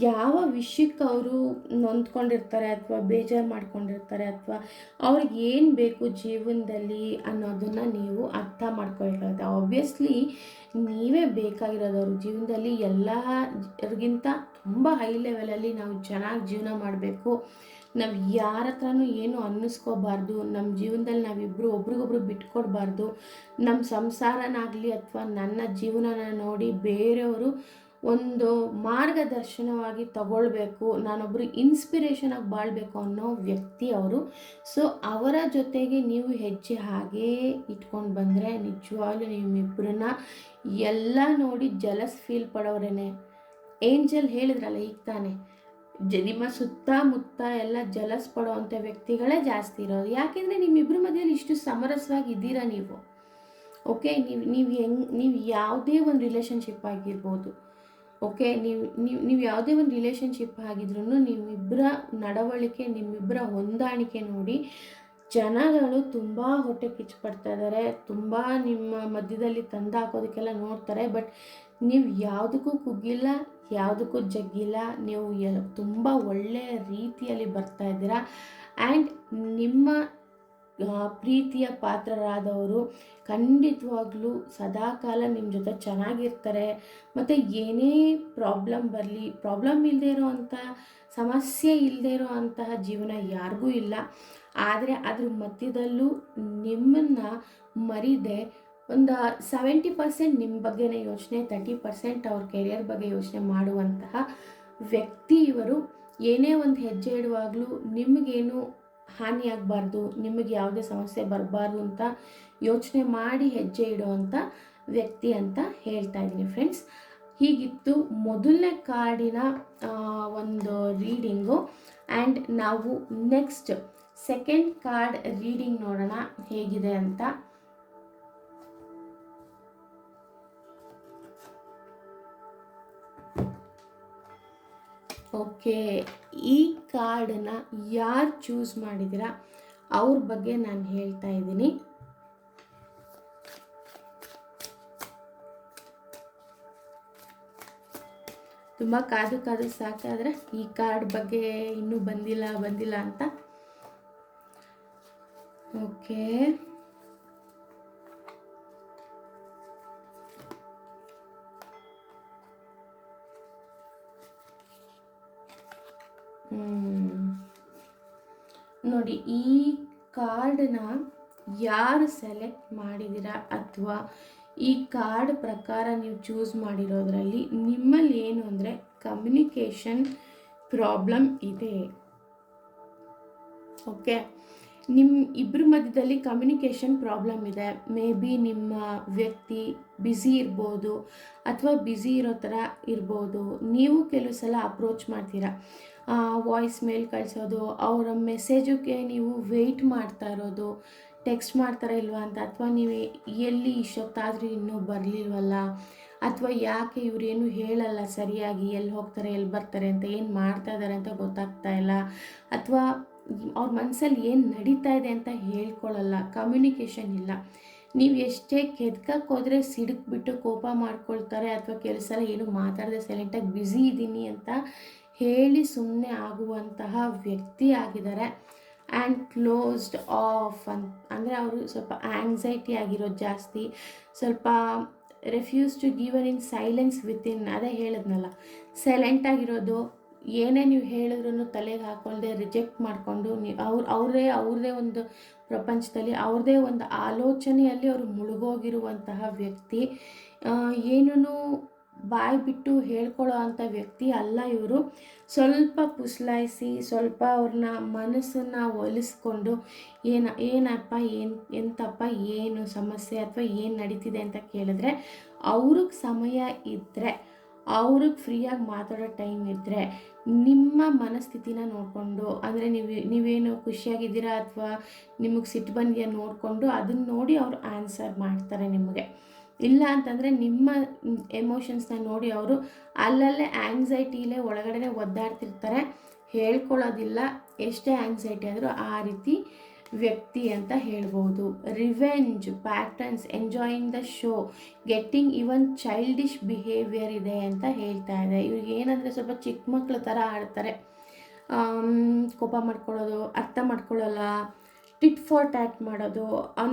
ಯಾವ ವಿಷಯಕ್ಕೆ ಅವರು ನೊಂದ್ಕೊಂಡಿರ್ತಾರೆ ಅಥವಾ ಬೇಜಾರು ಮಾಡ್ಕೊಂಡಿರ್ತಾರೆ, ಅಥವಾ ಅವ್ರಿಗೆ ಏನು ಬೇಕು ಜೀವನದಲ್ಲಿ ಅನ್ನೋದನ್ನು ನೀವು ಅರ್ಥ ಮಾಡ್ಕೊಳ್ಬೇಕಾಗುತ್ತೆ. ಆಬ್ವಿಯಸ್ಲಿ ನೀವೇ ಬೇಕಾಗಿರೋದು ಅವ್ರ ಜೀವನದಲ್ಲಿ. ಎಲ್ಲರಿಗಿಂತ ತುಂಬ ಹೈ ಲೆವೆಲಲ್ಲಿ ನಾವು ಚೆನ್ನಾಗಿ ಜೀವನ ಮಾಡಬೇಕು, ನಾವು ಯಾರ ಹತ್ರನೂ ಏನು ಅನ್ನಿಸ್ಕೋಬಾರ್ದು, ನಮ್ಮ ಜೀವನದಲ್ಲಿ ನಾವಿಬ್ಬರು ಒಬ್ರಿಗೊಬ್ರು ಬಿಟ್ಕೊಡ್ಬಾರ್ದು. ನಮ್ಮ ಸಂಸಾರನಾಗಲಿ ಅಥವಾ ನನ್ನ ಜೀವನನ ನೋಡಿ ಬೇರೆಯವರು ಒಂದು ಮಾರ್ಗದರ್ಶನವಾಗಿ ತಗೊಳ್ಬೇಕು, ನಾನೊಬ್ಬರು ಇನ್ಸ್ಪಿರೇಷನ್ ಆಗಿ ಬಾಳಬೇಕು ಅನ್ನೋ ವ್ಯಕ್ತಿ ಅವರು. ಸೊ ಅವರ ಜೊತೆಗೆ ನೀವು ಹೆಜ್ಜೆ ಹಾಗೇ ಇಟ್ಕೊಂಡು ಬಂದರೆ ನಿಜವಾಗ್ಲೂ ನಿಮ್ಮಿಬ್ಬರನ್ನ ಎಲ್ಲ ನೋಡಿ ಜಲಸ್ ಫೀಲ್ ಪಡೋರೇನೆ. ಏಂಜಲ್ ಹೇಳಿದ್ರಲ್ಲ ಈಗ ತಾನೆ, ನಿಮ್ಮ ಸುತ್ತಮುತ್ತ ಎಲ್ಲ ಜಲಸ್ ಪಡೋವಂಥ ವ್ಯಕ್ತಿಗಳೇ ಜಾಸ್ತಿ ಇರೋದು. ಯಾಕೆಂದರೆ ನಿಮ್ಮಿಬ್ಬರ ಮಧ್ಯದಲ್ಲಿ ಇಷ್ಟು ಸಮರಸವಾಗಿ ಇದ್ದೀರಾ ನೀವು. ಓಕೆ, ನೀವು ಯಾವುದೇ ಒಂದು ರಿಲೇಷನ್ಶಿಪ್ ಆಗಿರ್ಬೋದು, ಓಕೆ, ನೀವು ಯಾವುದೇ ಒಂದು ರಿಲೇಷನ್ಶಿಪ್ ಆಗಿದ್ರೂ ನಿಮ್ಮಿಬ್ಬರ ನಡವಳಿಕೆ, ನಿಮ್ಮಿಬ್ಬರ ಹೊಂದಾಣಿಕೆ ನೋಡಿ ಜನಗಳು ತುಂಬ ಹೊಟ್ಟೆ ಕಿಚ್ಚು ಪಡ್ತಾ ಇದ್ದಾರೆ, ತುಂಬ ನಿಮ್ಮ ಮಧ್ಯದಲ್ಲಿ ತಂದಾಕೋದಕ್ಕೆಲ್ಲ ನೋಡ್ತಾರೆ. ಬಟ್ ನೀವು ಯಾವುದಕ್ಕೂ ಕುಗ್ಗಿಲ್ಲ, ಯಾವುದಕ್ಕೂ ಜಗ್ಗಿಲ್ಲ, ನೀವು ತುಂಬ ಒಳ್ಳೆಯ ರೀತಿಯಲ್ಲಿ ಬರ್ತಾ ಇದ್ದೀರಾ. ಆ್ಯಂಡ್ ನಿಮ್ಮ ಪ್ರೀತಿಯ ಪಾತ್ರರಾದವರು ಖಂಡಿತವಾಗ್ಲೂ ಸದಾಕಾಲ ನಿಮ್ಮ ಜೊತೆ ಚೆನ್ನಾಗಿರ್ತಾರೆ. ಮತ್ತು ಏನೇ ಪ್ರಾಬ್ಲಮ್ ಬರಲಿ, ಪ್ರಾಬ್ಲಮ್ ಇಲ್ಲದೆ ಇರೋ ಅಂಥ ಸಮಸ್ಯೆ ಇಲ್ಲದೆ ಇರೋ ಅಂತಹ ಜೀವನ ಯಾರಿಗೂ ಇಲ್ಲ. ಆದರೆ ಅದ್ರ ಮಧ್ಯದಲ್ಲೂ ನಿಮ್ಮನ್ನು ಮರಿದೆ ಒಂದು 70% ನಿಮ್ಮ ಬಗ್ಗೆನೇ ಯೋಚನೆ, 30% ಅವ್ರ ಕೆರಿಯರ್ ಬಗ್ಗೆ ಯೋಚನೆ ಮಾಡುವಂತಹ ವ್ಯಕ್ತಿ ಇವರು. ಏನೇ ಒಂದು ಹೆಜ್ಜೆ ಇಡುವಾಗಲೂ ನಿಮಗೇನು ಹಾನಿಯಾಗಬಾರ್ದು, ನಿಮಗೆ ಯಾವುದೇ ಸಮಸ್ಯೆ ಬರಬಾರ್ದು ಅಂತ ಯೋಚನೆ ಮಾಡಿ ಹೆಜ್ಜೆ ಇಡುವಂಥ ವ್ಯಕ್ತಿ ಅಂತ ಹೇಳ್ತಾ ಇದ್ದೀನಿ ಫ್ರೆಂಡ್ಸ್. ಹೀಗಿತ್ತು ಮೊದಲನೇ ಕಾರ್ಡಿನ ಒಂದು ರೀಡಿಂಗು. ಆ್ಯಂಡ್ ನಾವು ನೆಕ್ಸ್ಟ್ ಸೆಕೆಂಡ್ ಕಾರ್ಡ್ ರೀಡಿಂಗ್ ನೋಡೋಣ ಹೇಗಿದೆ ಅಂತ. ಓಕೆ, ಈ ಕಾರ್ಡನ್ನು ಯಾರು ಚೂಸ್ ಮಾಡಿದ್ದೀರಾ ಅವ್ರ ಬಗ್ಗೆ ನಾನು ಹೇಳ್ತಾ ಇದ್ದೀನಿ. ತುಂಬ ಕಾದು ಸಾಕಾದರೆ ಈ ಕಾರ್ಡ್ ಬಗ್ಗೆ ಇನ್ನೂ ಬಂದಿಲ್ಲ ಅಂತ. ಓಕೆ, ನೋಡಿ, ಈ ಕಾರ್ಡನ್ನ ಯಾರು ಸೆಲೆಕ್ಟ್ ಮಾಡಿದ್ದೀರಾ ಅಥವಾ ಈ ಕಾರ್ಡ್ ಪ್ರಕಾರ ನೀವು ಚೂಸ್ ಮಾಡಿರೋದ್ರಲ್ಲಿ ನಿಮ್ಮಲ್ಲಿ ಏನು ಅಂದರೆ ಕಮ್ಯುನಿಕೇಷನ್ ಪ್ರಾಬ್ಲಮ್ ಇದೆ. ಓಕೆ, ನಿಮ್ಮ ಇಬ್ಬರ ಮಧ್ಯದಲ್ಲಿ ಕಮ್ಯುನಿಕೇಷನ್ ಪ್ರಾಬ್ಲಮ್ ಇದೆ. ಮೇ ಬಿ ನಿಮ್ಮ ವ್ಯಕ್ತಿ ಬ್ಯುಸಿ ಇರ್ಬೋದು ಅಥವಾ ಬ್ಯುಸಿ ಇರೋ ಥರ ಇರ್ಬೋದು. ನೀವು ಕೆಲವು ಸಲ ಅಪ್ರೋಚ್ ಮಾಡ್ತೀರಾ, ವಾಯ್ಸ್ ಮೇಲ್ ಕಳಿಸೋದು, ಅವರ ಮೆಸೇಜಕ್ಕೆ ನೀವು ವೆಯ್ಟ್ ಮಾಡ್ತಾ ಇರೋದು, ಟೆಕ್ಸ್ಟ್ ಮಾಡ್ತಾರ ಇಲ್ವಾ ಅಂತ, ಅಥವಾ ನೀವು ಎಲ್ಲಿ ಇಷ್ಟೊತ್ತಾದರೂ ಇನ್ನೂ ಬರಲಿಲ್ವಲ್ಲ ಅಥವಾ ಯಾಕೆ ಇವರೇನು ಹೇಳಲ್ಲ ಸರಿಯಾಗಿ, ಎಲ್ಲಿ ಹೋಗ್ತಾರೆ ಎಲ್ಲಿ ಬರ್ತಾರೆ ಅಂತ, ಏನು ಮಾಡ್ತಾ ಇದ್ದಾರೆ ಅಂತ ಗೊತ್ತಾಗ್ತಾ ಇಲ್ಲ, ಅಥವಾ ಅವ್ರ ಮನಸ್ಸಲ್ಲಿ ಏನು ನಡೀತಾ ಇದೆ ಅಂತ ಹೇಳ್ಕೊಳ್ಳಲ್ಲ, ಕಮ್ಯುನಿಕೇಷನ್ ಇಲ್ಲ. ನೀವು ಎಷ್ಟೇ ಕೆದ್ಕಕ್ಕೆ ಹೋದರೆ ಸಿಡುಕ್ಬಿಟ್ಟು ಕೋಪ ಮಾಡ್ಕೊಳ್ತಾರೆ, ಅಥವಾ ಕೆಲಸ ಏನು ಮಾತಾಡದೆ ಸೈಲೆಂಟಾಗಿ ಬ್ಯುಸಿ ಇದ್ದೀನಿ ಅಂತ ಹೇಳಿ ಸುಮ್ಮನೆ ಆಗುವಂತಹ ವ್ಯಕ್ತಿ ಆಗಿದ್ದಾರೆ. ಆ್ಯಂಡ್ ಕ್ಲೋಸ್ಡ್ ಆಫ್ ಅಂದರೆ ಅವರು ಸ್ವಲ್ಪ ಆ್ಯಂಗ್ಸೈಟಿ ಆಗಿರೋದು ಜಾಸ್ತಿ, ಸ್ವಲ್ಪ refuse to given in silence within, ಅದೇ ಹೇಳಿದ್ನಲ್ಲ, ಸೈಲೆಂಟಾಗಿರೋದು, ಏನೇ ನೀವು ಹೇಳಿದ್ರು ತಲೆಗೆ ಹಾಕ್ಕೊಳ್ದೆ ರಿಜೆಕ್ಟ್ ಮಾಡಿಕೊಂಡು ಅವ್ರದ್ದೇ ಒಂದು ಪ್ರಪಂಚದಲ್ಲಿ, ಅವ್ರದ್ದೇ ಒಂದು ಆಲೋಚನೆಯಲ್ಲಿ ಅವರು ಮುಳುಗೋಗಿರುವಂತಹ ವ್ಯಕ್ತಿ. ಏನೂ ಬಾಯಿ ಬಿಟ್ಟು ಹೇಳ್ಕೊಳ್ಳೋ ಅಂಥ ವ್ಯಕ್ತಿ ಅಲ್ಲ ಇವರು. ಸ್ವಲ್ಪ ಪುಸ್ಲಾಯಿಸಿ, ಸ್ವಲ್ಪ ಅವ್ರನ್ನ ಮನಸ್ಸನ್ನು ಒಲಿಸ್ಕೊಂಡು ಏನಪ್ಪ ಎಂತಪ್ಪ ಏನು ಸಮಸ್ಯೆ ಅಥವಾ ಏನು ನಡೀತಿದೆ ಅಂತ ಕೇಳಿದ್ರೆ, ಅವ್ರಿಗೆ ಸಮಯ ಇದ್ದರೆ, ಅವ್ರಿಗೆ ಫ್ರೀಯಾಗಿ ಮಾತಾಡೋ ಟೈಮ್ ಇದ್ದರೆ, ನಿಮ್ಮ ಮನಸ್ಥಿತಿನ ನೋಡಿಕೊಂಡು, ಅಂದರೆ ನೀವೇನು ಖುಷಿಯಾಗಿದ್ದೀರಾ ಅಥವಾ ನಿಮಗೆ ಸಿಟ್ಟು ಬಂದಿದೆಯಾ ನೋಡಿಕೊಂಡು ಅದನ್ನು ನೋಡಿ ಅವರು ಆನ್ಸರ್ ಮಾಡ್ತಾರೆ ನಿಮಗೆ. ಇಲ್ಲ ಅಂತಂದರೆ ನಿಮ್ಮ ಎಮೋಷನ್ಸ್ನ ನೋಡಿ ಅವರು ಅಲ್ಲಲ್ಲೇ ಆ್ಯಂಗ್ಸೈಟಿಲೇ ಒಳಗಡೆ ಒದ್ದಾಡ್ತಿರ್ತಾರೆ, ಹೇಳ್ಕೊಳ್ಳೋದಿಲ್ಲ. ಎಷ್ಟೇ ಆ್ಯಂಗ್ಸೈಟಿ ಆದರೂ ಆ ರೀತಿ ವ್ಯಕ್ತಿ ಅಂತ ಹೇಳ್ಬೋದು. Revenge patterns, enjoying the show, getting even childish behaviour ಇದೆ ಅಂತ ಹೇಳ್ತಾ ಇದೆ. ಇವ್ರಿಗೆ ಏನಂದರೆ ಸ್ವಲ್ಪ ಚಿಕ್ಕ ಮಕ್ಕಳ ಥರ ಆಡ್ತಾರೆ, ಕೋಪ ಮಾಡ್ಕೊಳ್ಳೋದು, ಅರ್ಥ ಮಾಡ್ಕೊಳ್ಳಲ್ಲ, ಟಿಟ್ ಫಾರ್ ಟ್ಯಾಟ್ ಮಾಡೋದು,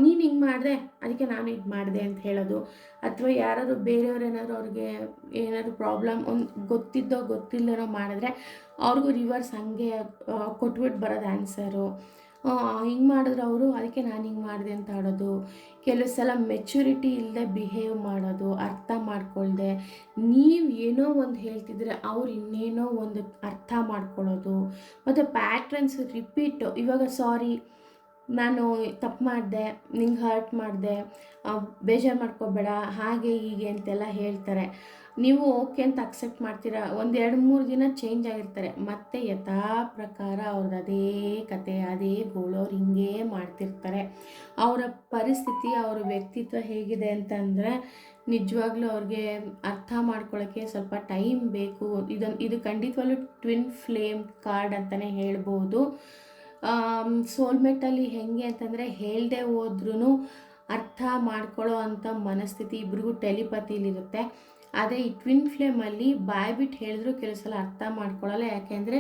ನೀನು ಹಿಂಗೆ ಮಾಡಿದೆ ಅದಕ್ಕೆ ನಾನು ಇದು ಮಾಡಿದೆ ಅಂತ ಹೇಳೋದು, ಅಥವಾ ಯಾರಾದ್ರು ಬೇರೆಯವ್ರು ಅವ್ರಿಗೆ ಏನಾದರೂ ಪ್ರಾಬ್ಲಮ್ ಗೊತ್ತಿದ್ದೋ ಗೊತ್ತಿಲ್ಲದೋ ಮಾಡಿದ್ರೆ ಅವ್ರಿಗೂ ರಿವರ್ಸ್ ಹಂಗೆ ಕೊಟ್ಬಿಟ್ಟು ಬರೋದು ಆನ್ಸರು, ಹಿಂಗೆ ಮಾಡಿದ್ರು ಅವರು ಅದಕ್ಕೆ ನಾನು ಹಿಂಗೆ ಮಾಡಿದೆ ಅಂತ ಆಡೋದು, ಕೆಲವು ಸಲ ಮೆಚುರಿಟಿ ಇಲ್ಲದೆ ಬಿಹೇವ್ ಮಾಡೋದು, ಅರ್ಥ ಮಾಡ್ಕೊಳ್ದೆ ನೀವು ಏನೋ ಒಂದು ಹೇಳ್ತಿದ್ರೆ ಅವ್ರು ಇನ್ನೇನೋ ಒಂದು ಅರ್ಥ ಮಾಡ್ಕೊಳ್ಳೋದು, ಮತ್ತು ಪ್ಯಾಟ್ರನ್ಸ್ ರಿಪೀಟು. ಇವಾಗ ಸಾರಿ, ನಾನು ತಪ್ಪು ಮಾಡಿದೆ, ನಿಂಗೆ ಹರ್ಟ್ ಮಾಡಿದೆ, ಬೇಜಾರು ಮಾಡ್ಕೋಬೇಡ, ಹಾಗೆ ಹೀಗೆ ಅಂತೆಲ್ಲ ಹೇಳ್ತಾರೆ. ನೀವು ಓಕೆ ಅಂತ ಅಕ್ಸೆಪ್ಟ್ ಮಾಡ್ತೀರಾ, 1-2-3 ದಿನ ಚೇಂಜ್ ಆಗಿರ್ತಾರೆ, ಮತ್ತೆ ಯಥಾ ಪ್ರಕಾರ ಅವ್ರದ್ದು ಅದೇ ಕತೆ, ಅದೇ ಗೋಳು, ಅವ್ರು ಹಿಂಗೇ ಮಾಡ್ತಿರ್ತಾರೆ. ಅವರ ಪರಿಸ್ಥಿತಿ, ಅವರ ವ್ಯಕ್ತಿತ್ವ ಹೇಗಿದೆ ಅಂತಂದರೆ ನಿಜವಾಗ್ಲೂ ಅವ್ರಿಗೆ ಅರ್ಥ ಮಾಡ್ಕೊಳ್ಳೋಕ್ಕೆ ಸ್ವಲ್ಪ ಟೈಮ್ ಬೇಕು. ಇದು ಖಂಡಿತವಾಗ್ಲೂ ಟ್ವಿನ್ ಫ್ಲೇಮ್ ಕಾರ್ಡ್ ಅಂತಲೇ ಹೇಳ್ಬೋದು. ಸೋಲ್ಮೇಟಲ್ಲಿ ಹೆಂಗೆ ಅಂತಂದರೆ ಹೇಳ್ದೆ ಹೋದ್ರೂ ಅರ್ಥ ಮಾಡ್ಕೊಳ್ಳೋ ಅಂಥ ಮನಸ್ಥಿತಿ ಇಬ್ರಿಗೂ ಟೆಲಿಪತಿಲಿರುತ್ತೆ. ಆದರೆ ಈ ಟ್ವಿನ್ ಫ್ಲೇಮಲ್ಲಿ ಬಾಯ್ಬಿಟ್ಟು ಹೇಳಿದ್ರು ಕೆಲವು ಸಲ ಅರ್ಥ ಮಾಡ್ಕೊಳ್ಳಲ್ಲ. ಯಾಕೆಂದರೆ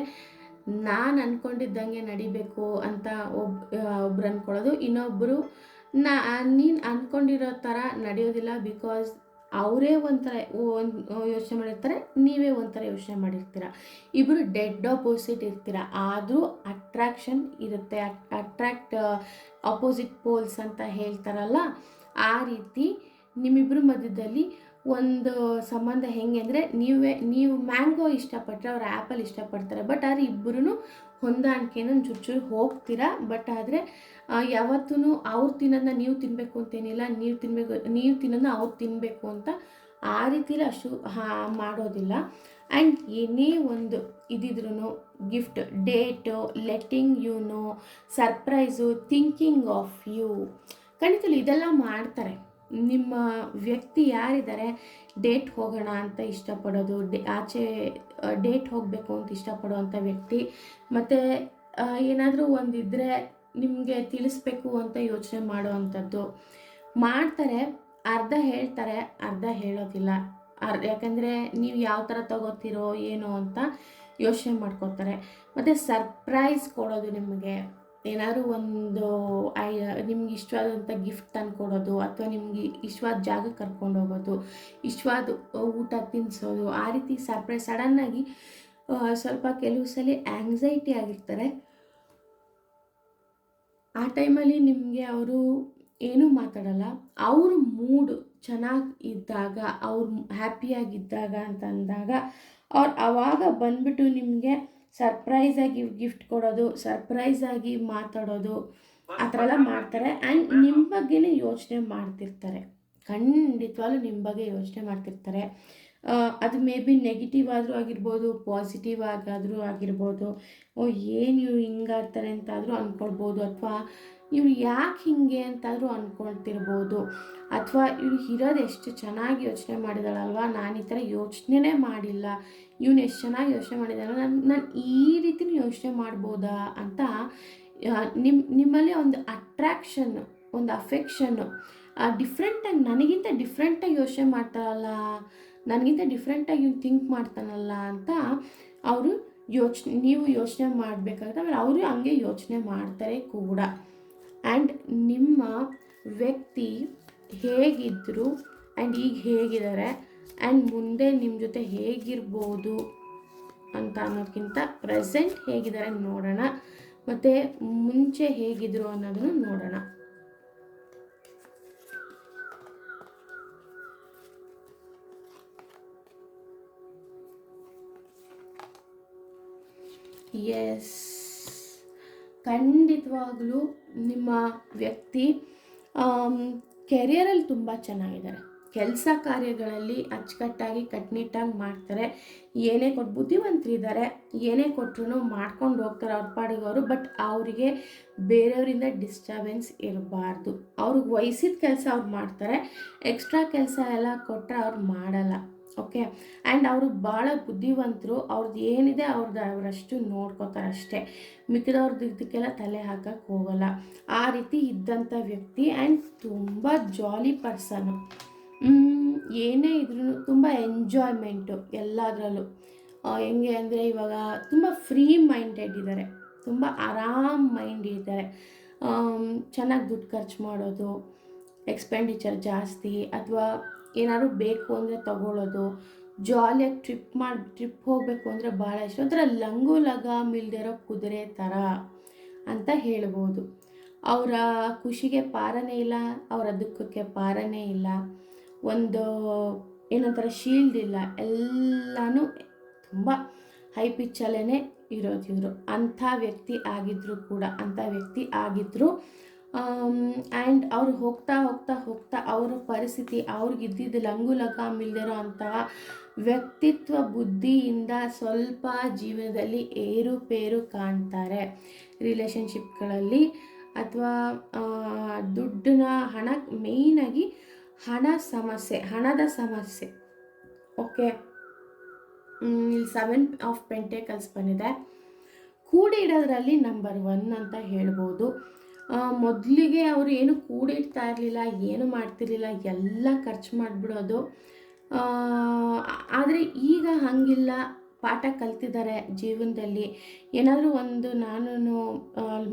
ನಾನು ಅಂದ್ಕೊಂಡಿದ್ದಂಗೆ ನಡಿಬೇಕು ಅಂತ ಒಬ್ರು ಅಂದ್ಕೊಳ್ಳೋದು, ಇನ್ನೊಬ್ಬರು ನೀನು ಅಂದ್ಕೊಂಡಿರೋ ಥರ ನಡೆಯೋದಿಲ್ಲ. ಬಿಕಾಸ್ ಅವರೇ ಒಂಥರ ಯೋಚನೆ ಮಾಡಿರ್ತಾರೆ, ನೀವೇ ಒಂಥರ ಯೋಚನೆ ಮಾಡಿರ್ತೀರ, ಇಬ್ಬರು ಡೆಡ್ ಆಪೋಸಿಟ್ ಇರ್ತೀರ. ಆದರೂ ಅಟ್ರಾಕ್ಷನ್ ಇರುತ್ತೆ, ಅಟ್ರಾಕ್ಟ್ ಆಪೋಸಿಟ್ ಪೋಲ್ಸ್ ಅಂತ ಹೇಳ್ತಾರಲ್ಲ, ಆ ರೀತಿ ನಿಮ್ಮಿಬ್ಬರ ಮಧ್ಯದಲ್ಲಿ ಒಂದು ಸಂಬಂಧ ಹೆಂಗೆ ಅಂದರೆ, ನೀವು ಮ್ಯಾಂಗೋ ಇಷ್ಟಪಟ್ಟರೆ ಅವ್ರು ಆ್ಯಪಲ್ ಇಷ್ಟಪಡ್ತಾರೆ. ಬಟ್ ಆದರೆ ಇಬ್ಬರೂ ಹೊಂದಾಣಿಕೆನ ಚೂರು ಹೋಗ್ತೀರಾ. ಬಟ್ ಆದರೆ ಯಾವತ್ತೂ ಅವ್ರು ತಿನ್ನೋದನ್ನ ನೀವು ತಿನ್ನಬೇಕು ಅಂತೇನಿಲ್ಲ, ನೀವು ತಿನ್ನೋದನ್ನ ಅವ್ರು ತಿನ್ನಬೇಕು ಅಂತ ಆ ರೀತಿಲಿ ಅಷ್ಟು ಮಾಡೋದಿಲ್ಲ. ಆ್ಯಂಡ್ ಏನೇ ಒಂದು ಇದಿದ್ರೂ gift, date, letting you know, surprise, thinking of you, ಖಂಡಿತಲು ಇದೆಲ್ಲ ಮಾಡ್ತಾರೆ. ನಿಮ್ಮ ವ್ಯಕ್ತಿ ಯಾರಿದ್ದಾರೆ, ಡೇಟ್ ಹೋಗೋಣ ಅಂತ ಇಷ್ಟಪಡೋದು, ಆಚೆ ಡೇಟ್ ಹೋಗಬೇಕು ಅಂತ ಇಷ್ಟಪಡೋವಂಥ ವ್ಯಕ್ತಿ, ಮತ್ತು ಏನಾದರೂ ಒಂದಿದ್ದರೆ ನಿಮಗೆ ತಿಳಿಸ್ಬೇಕು ಅಂತ ಯೋಚನೆ ಮಾಡೋವಂಥದ್ದು ಮಾಡ್ತಾರೆ. ಅರ್ಧ ಹೇಳ್ತಾರೆ, ಅರ್ಧ ಹೇಳೋದಿಲ್ಲ. ಯಾಕಂದರೆ ನೀವು ಯಾವ ಥರ ತಗೋತೀರೋ ಏನೋ ಅಂತ ಯೋಚನೆ ಮಾಡ್ಕೋತಾರೆ. ಮತ್ತು ಸರ್ಪ್ರೈಸ್ ಕೊಡೋದು, ನಿಮಗೆ ಏನಾದರೂ ಒಂದು ನಿಮ್ಗೆ ಇಷ್ಟವಾದಂಥ ಗಿಫ್ಟ್ ತಂದು ಕೊಡೋದು, ಅಥವಾ ನಿಮಗೆ ಇಷ್ಟವಾದ ಜಾಗಕ್ಕೆ ಕರ್ಕೊಂಡು ಹೋಗೋದು, ಇಷ್ಟವಾದ ಊಟ ತಿನ್ನಿಸೋದು, ಆ ರೀತಿ ಸರ್ಪ್ರೈಸ್. ಸಡನ್ನಾಗಿ ಸ್ವಲ್ಪ ಕೆಲವು ಸಲ ಆ್ಯಂಗ್ಸೈಟಿ ಆಗಿರ್ತಾರೆ. ಆ ಟೈಮಲ್ಲಿ ನಿಮಗೆ ಅವರು ಏನೂ ಮಾತಾಡಲ್ಲ. ಅವ್ರ ಮೂಡು ಚೆನ್ನಾಗಿ ಇದ್ದಾಗ, ಅವ್ರು ಹ್ಯಾಪಿಯಾಗಿದ್ದಾಗ ಅಂತ ಅಂದಾಗ ಅವ್ರು ಆವಾಗ ಬಂದುಬಿಟ್ಟು ನಿಮಗೆ ಸರ್ಪ್ರೈಸಾಗಿ ಗಿಫ್ಟ್ ಕೊಡೋದು, ಸರ್ಪ್ರೈಸಾಗಿ ಮಾತಾಡೋದು, ಆ ಥರ ಎಲ್ಲ ಮಾಡ್ತಾರೆ. ಆ್ಯಂಡ್ ನಿಮ್ಮ ಬಗ್ಗೆನೇ ಯೋಚನೆ ಮಾಡ್ತಿರ್ತಾರೆ, ಖಂಡಿತವಾಗ್ಲೂ ನಿಮ್ಮ ಬಗ್ಗೆ ಯೋಚನೆ ಮಾಡ್ತಿರ್ತಾರೆ. ಅದು ಮೇ ಬಿ ನೆಗೆಟಿವ್ ಆದರೂ ಆಗಿರ್ಬೋದು, ಪಾಸಿಟಿವ್ ಆಗಾದರೂ ಆಗಿರ್ಬೋದು. ಓ ಏನು ಇವ್ರು ಹಿಂಗಾಡ್ತಾರೆ ಅಂತಾದರೂ ಅಂದ್ಕೊಳ್ಬೋದು, ಅಥವಾ ಇವ್ರು ಯಾಕೆ ಹಿಂಗೆ ಅಂತಾದರೂ ಅಂದ್ಕೊಳ್ತಿರ್ಬೋದು, ಅಥವಾ ಇವ್ರು ಇರೋದು ಎಷ್ಟು ಚೆನ್ನಾಗಿ ಯೋಚನೆ ಮಾಡಿದಾಳಲ್ವ, ನಾನು ಈ ಥರ ಯೋಚನೆ ಮಾಡಿಲ್ಲ, ಇವನು ಎಷ್ಟು ಚೆನ್ನಾಗಿ ಯೋಚನೆ ಮಾಡಿದಾರೆ, ನಾನು ಈ ರೀತಿಯೂ ಯೋಚನೆ ಮಾಡ್ಬೋದಾ ಅಂತ ನಿಮ್ಮಲ್ಲಿ ಒಂದು ಅಟ್ರ್ಯಾಕ್ಷನ್ನು, ಒಂದು ಅಫೆಕ್ಷನ್ನು, ಡಿಫ್ರೆಂಟಾಗಿ ನನಗಿಂತ ಡಿಫ್ರೆಂಟಾಗಿ ಯೋಚನೆ ಮಾಡ್ತಾರಲ್ಲ, ನನಗಿಂತ ಡಿಫ್ರೆಂಟಾಗಿ ಇವ್ನು ಥಿಂಕ್ ಮಾಡ್ತಾನಲ್ಲ ಅಂತ ಅವರು ನೀವು ಯೋಚನೆ ಮಾಡಬೇಕಾಗುತ್ತೆ. ಆಮೇಲೆ ಅವರು ಹಂಗೆ ಯೋಚನೆ ಮಾಡ್ತಾರೆ ಕೂಡ. ಆ್ಯಂಡ್ ನಿಮ್ಮ ವ್ಯಕ್ತಿ ಹೇಗಿದ್ದರು ಆ್ಯಂಡ್ ಈಗ ಹೇಗಿದ್ದಾರೆ ಆ್ಯಂಡ್ ಮುಂದೆ ನಿಮ್ಮ ಜೊತೆ ಹೇಗಿರ್ಬೋದು ಅಂತ ಅನ್ನೋದಕ್ಕಿಂತ ಪ್ರೆಸೆಂಟ್ ಹೇಗಿದ್ದಾರೆ ನೋಡೋಣ, ಮತ್ತು ಮುಂಚೆ ಹೇಗಿದ್ರು ಅನ್ನೋದನ್ನು ನೋಡೋಣ. ಎಸ್, ಖಂಡಿತವಾಗ್ಲೂ ನಿಮ್ಮ ವ್ಯಕ್ತಿ ಕೆರಿಯರಲ್ಲಿ ತುಂಬ ಚೆನ್ನಾಗಿದ್ದಾರೆ. ಕೆಲಸ ಕಾರ್ಯಗಳಲ್ಲಿ ಅಚ್ಚುಕಟ್ಟಾಗಿ ಕಟ್ನಿಟ್ಟಾಗಿ ಮಾಡ್ತಾರೆ. ಏನೇ ಬುದ್ಧಿವಂತರಿದ್ದಾರೆ, ಏನೇ ಕೊಟ್ಟರು ಮಾಡ್ಕೊಂಡು ಹೋಗ್ತಾರೆ ಅವ್ರ ಪಾಡಿಗೆ ಅವರು. ಬಟ್ ಅವರಿಗೆ ಬೇರೆಯವರಿಂದ ಡಿಸ್ಟರ್ಬೆನ್ಸ್ ಇರಬಾರ್ದು. ಅವ್ರಿಗೆ ವಹಿಸಿದ ಕೆಲಸ ಅವ್ರು ಮಾಡ್ತಾರೆ, ಎಕ್ಸ್ಟ್ರಾ ಕೆಲಸ ಎಲ್ಲ ಕೊಟ್ಟರೆ ಅವ್ರು ಮಾಡಲ್ಲ. ಓಕೆ, ಆ್ಯಂಡ್ ಅವರು ಭಾಳ ಬುದ್ಧಿವಂತರು. ಅವ್ರದ್ದು ಏನಿದೆ ಅವರಷ್ಟು ನೋಡ್ಕೋತಾರೆ ಅಷ್ಟೇ, ಮಿಕ್ಕಿದವ್ರದ್ದು ಇದಕ್ಕೆಲ್ಲ ತಲೆ ಹಾಕಕ್ಕೆ ಹೋಗಲ್ಲ. ಆ ರೀತಿ ಇದ್ದಂಥ ವ್ಯಕ್ತಿ. ಆ್ಯಂಡ್ ತುಂಬ ಜಾಲಿ ಪರ್ಸನು. ಏನೇ ಇದ್ರೂ ತುಂಬ ಎಂಜಾಯ್ಮೆಂಟು ಎಲ್ಲದರಲ್ಲೂ. ಹೆಂಗೆ ಅಂದರೆ ಇವಾಗ ತುಂಬ ಫ್ರೀ ಮೈಂಡೆಡ್ ಇದ್ದಾರೆ, ತುಂಬ ಆರಾಮ್ ಮೈಂಡ್ ಇದ್ದಾರೆ. ಚೆನ್ನಾಗಿ ದುಡ್ಡು ಖರ್ಚು ಮಾಡೋದು, ಎಕ್ಸ್ಪೆಂಡಿಚರ್ ಜಾಸ್ತಿ, ಅಥವಾ ಏನಾದ್ರು ಬೇಕು ಅಂದರೆ ತಗೊಳ್ಳೋದು, ಜಾಲಿಯಾಗಿ ಟ್ರಿಪ್ ಹೋಗಬೇಕು ಅಂದರೆ ಭಾಳ ಇಷ್ಟ. ಒಂಥರ ಲಂಗು ಲಗಾಮ್ ಇಲ್ದಿರೋ ಕುದುರೆ ಥರ ಅಂತ ಹೇಳ್ಬೋದು. ಅವರ ಖುಷಿಗೆ ಪಾರನೇ ಇಲ್ಲ, ಅವರ ದುಃಖಕ್ಕೆ ಪಾರನೇ ಇಲ್ಲ. ಒಂದು ಏನೊಂಥರ ಶೀಲ್ಡ್ ಇಲ್ಲ, ಎಲ್ಲನೂ ತುಂಬ ಹೈ ಪಿಚ್ಚಲ್ಲೇ ಇರೋದು ಇವರು. ಅಂಥ ವ್ಯಕ್ತಿ ಆಗಿದ್ದರು. ಆ್ಯಂಡ್ ಅವ್ರು ಹೋಗ್ತಾ ಹೋಗ್ತಾ ಹೋಗ್ತಾ ಅವ್ರ ಪರಿಸ್ಥಿತಿ, ಅವ್ರಿಗಿದ್ದಿದ್ದು ಲಂಗು ಲಗಾಮ್ ಇಲ್ದಿರೋ ಅಂತಹ ವ್ಯಕ್ತಿತ್ವ ಬುದ್ಧಿಯಿಂದ ಸ್ವಲ್ಪ ಜೀವನದಲ್ಲಿ ಏರುಪೇರು ಕಾಣ್ತಾರೆ. ರಿಲೇಷನ್ಶಿಪ್ಗಳಲ್ಲಿ ಅಥವಾ ಹಣ, ಮೇಯ್ನಾಗಿ ಹಣದ ಸಮಸ್ಯೆ. ಓಕೆ, ಇಲ್ಲಿ 7 ಆಫ್ ಪೆಂಟೇಕಲ್ಸ್ ಬಂದಿದೆ. ಕೂಡಿ ಇಡೋದ್ರಲ್ಲಿ ನಂಬರ್ 1 ಅಂತ ಹೇಳ್ಬೋದು. ಮೊದಲಿಗೆ ಅವರು ಏನು ಕೂಡಿಡ್ತಾ ಇರಲಿಲ್ಲ, ಏನು ಮಾಡ್ತಿರ್ಲಿಲ್ಲ, ಎಲ್ಲ ಖರ್ಚು ಮಾಡಿಬಿಡೋದು. ಆದರೆ ಈಗ ಹಾಗಿಲ್ಲ, ಪಾಠ ಕಲ್ತಿದ್ದಾರೆ ಜೀವನದಲ್ಲಿ. ಏನಾದರೂ ಒಂದು ನಾನು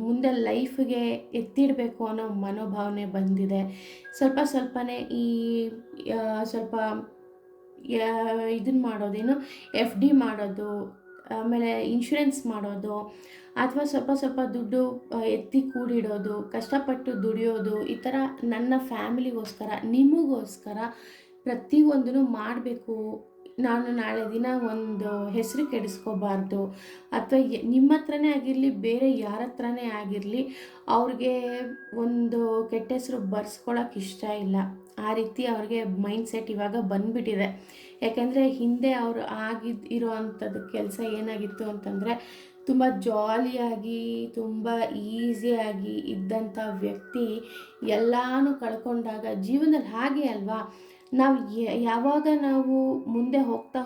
ಮುಂದೆ ಲೈಫ್ಗೆ ಎತ್ತಿಡಬೇಕು ಅನ್ನೋ ಮನೋಭಾವನೆ ಬಂದಿದೆ. ಸ್ವಲ್ಪನೇ ಸ್ವಲ್ಪ ಇದನ್ನು ಮಾಡೋದೇನು, FD ಮಾಡೋದು, ಆಮೇಲೆ ಇನ್ಶೂರೆನ್ಸ್ ಮಾಡೋದು, ಅಥವಾ ಸ್ವಲ್ಪ ದುಡ್ಡು ಎತ್ತಿ ಕೂಡಿಡೋದು, ಕಷ್ಟಪಟ್ಟು ದುಡಿಯೋದು, ಈ ಥರ ನನ್ನ ಫ್ಯಾಮಿಲಿಗೋಸ್ಕರ, ನಿಮಗೋಸ್ಕರ ಪ್ರತಿಯೊಂದನ್ನು ಮಾಡಬೇಕು. ನಾನು ನಾಳೆ ದಿನ ಒಂದು ಹೆಸರು ಕೆಡಿಸ್ಕೋಬಾರ್ದು, ಅಥವಾ ನಿಮ್ಮ ಹತ್ರನೇ ಆಗಿರಲಿ, ಬೇರೆ ಯಾರ ಹತ್ರನೇ ಆಗಿರಲಿ, ಅವ್ರಿಗೆ ಒಂದು ಕೆಟ್ಟ ಹೆಸರು ಬರ್ಸ್ಕೊಳಕ್ಕೆ ಇಷ್ಟ ಇಲ್ಲ. ಆ ರೀತಿ ಅವ್ರಿಗೆ ಮೈಂಡ್ಸೆಟ್ ಇವಾಗ ಬಂದುಬಿಟ್ಟಿದೆ. ಯಾಕೆಂದರೆ ಹಿಂದೆ ಅವರು ಇರೋ ಅಂಥದ್ದು ಕೆಲಸ ಏನಾಗಿತ್ತು ಅಂತಂದರೆ, ತುಂಬ ಜಾಲಿಯಾಗಿ, ತುಂಬ ಈಸಿಯಾಗಿ ಇದ್ದಂಥ ವ್ಯಕ್ತಿ ಎಲ್ಲನೂ ಕಳ್ಕೊಂಡಾಗ ಜೀವನದಲ್ಲಿ ಹಾಗೆ ಅಲ್ವಾ, ನಾವು ಯಾವಾಗ ನಾವು ಮುಂದೆ ಹೋಗ್ತಾ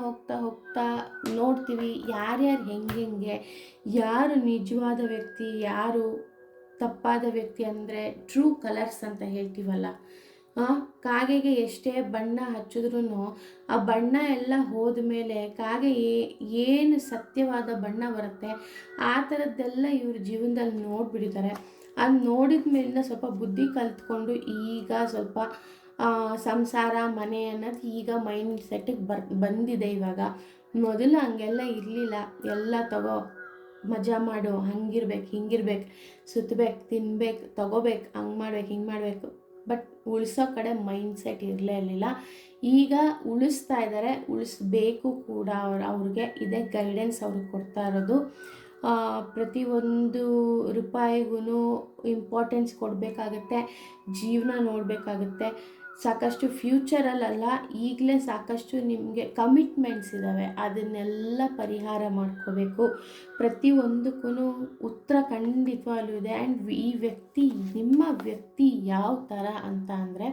ನೋಡ್ತೀವಿ ಯಾರ್ಯಾರು ಹೆಂಗೆ, ಯಾರು ನಿಜವಾದ ವ್ಯಕ್ತಿ, ಯಾರು ತಪ್ಪಾದ ವ್ಯಕ್ತಿ ಅಂದರೆ ಟ್ರೂ ಕಲರ್ಸ್ ಅಂತ ಹೇಳ್ತೀವಲ್ಲ. ಕಾಗೆಗೆ ಎಷ್ಟೇ ಬಣ್ಣ ಹಚ್ಚಿದ್ರೂ ಆ ಬಣ್ಣ ಎಲ್ಲ ಹೋದ್ಮೇಲೆ ಕಾಗೆ ಏನು ಸತ್ಯವಾದ ಬಣ್ಣ ಬರುತ್ತೆ, ಆ ಥರದ್ದೆಲ್ಲ ಇವ್ರ ಜೀವನದಲ್ಲಿ ನೋಡಿಬಿಟ್ಟಿದ್ದಾರೆ. ಅದು ನೋಡಿದ ಮೇಲಿನ ಸ್ವಲ್ಪ ಬುದ್ಧಿ ಕಲ್ತ್ಕೊಂಡು ಈಗ ಸ್ವಲ್ಪ ಸಂಸಾರ, ಮನೆ ಅನ್ನೋದು ಈಗ ಮೈಂಡ್ ಸೆಟ್ಟಿಗೆ ಬಂದಿದೆ ಇವಾಗ. ಮೊದಲು ಹಂಗೆಲ್ಲ ಇರಲಿಲ್ಲ. ಎಲ್ಲ ತಗೋ, ಮಜಾ ಮಾಡು, ಹಂಗಿರ್ಬೇಕು, ಹಿಂಗಿರ್ಬೇಕು, ಸುತ್ತಬೇಕು, ತಿನ್ಬೇಕು, ತಗೋಬೇಕು, ಹಂಗೆ ಮಾಡ್ಬೇಕು, ಹಿಂಗೆ ಮಾಡಬೇಕು. ಬಟ್ ಉಳಿಸೋ ಕಡೆ ಮೈಂಡ್ ಸೆಟ್ ಇರಲಿಲ್ಲ. ಈಗ ಉಳಿಸ್ತಾ ಇದ್ದಾರೆ, ಉಳಿಸ್ಬೇಕು ಕೂಡ. ಅವ್ರಿಗೆ ಇದೇ ಗೈಡೆನ್ಸ್ ಅವ್ರಿಗೆ ಕೊಡ್ತಾ ಇರೋದು. ಪ್ರತಿಯೊಂದು ರೂಪಾಯಿಗೂ ಇಂಪಾರ್ಟೆನ್ಸ್ ಕೊಡಬೇಕಾಗತ್ತೆ, ಜೀವನ ನೋಡಬೇಕಾಗತ್ತೆ. ಸಾಕಷ್ಟು ಫ್ಯೂಚರಲ್ಲ, ಈಗಲೇ ಸಾಕಷ್ಟು ನಿಮಗೆ ಕಮಿಟ್ಮೆಂಟ್ಸ್ ಇದ್ದಾವೆ, ಅದನ್ನೆಲ್ಲ ಪರಿಹಾರ ಮಾಡ್ಕೋಬೇಕು. ಪ್ರತಿಯೊಂದಕ್ಕೂ ಉತ್ತರ ಖಂಡಿತವಾಗ್ಲೂ ಇದೆ. ಆ್ಯಂಡ್ ಈ ವ್ಯಕ್ತಿ, ನಿಮ್ಮ ವ್ಯಕ್ತಿ ಯಾವ ಥರ ಅಂತ ಅಂದರೆ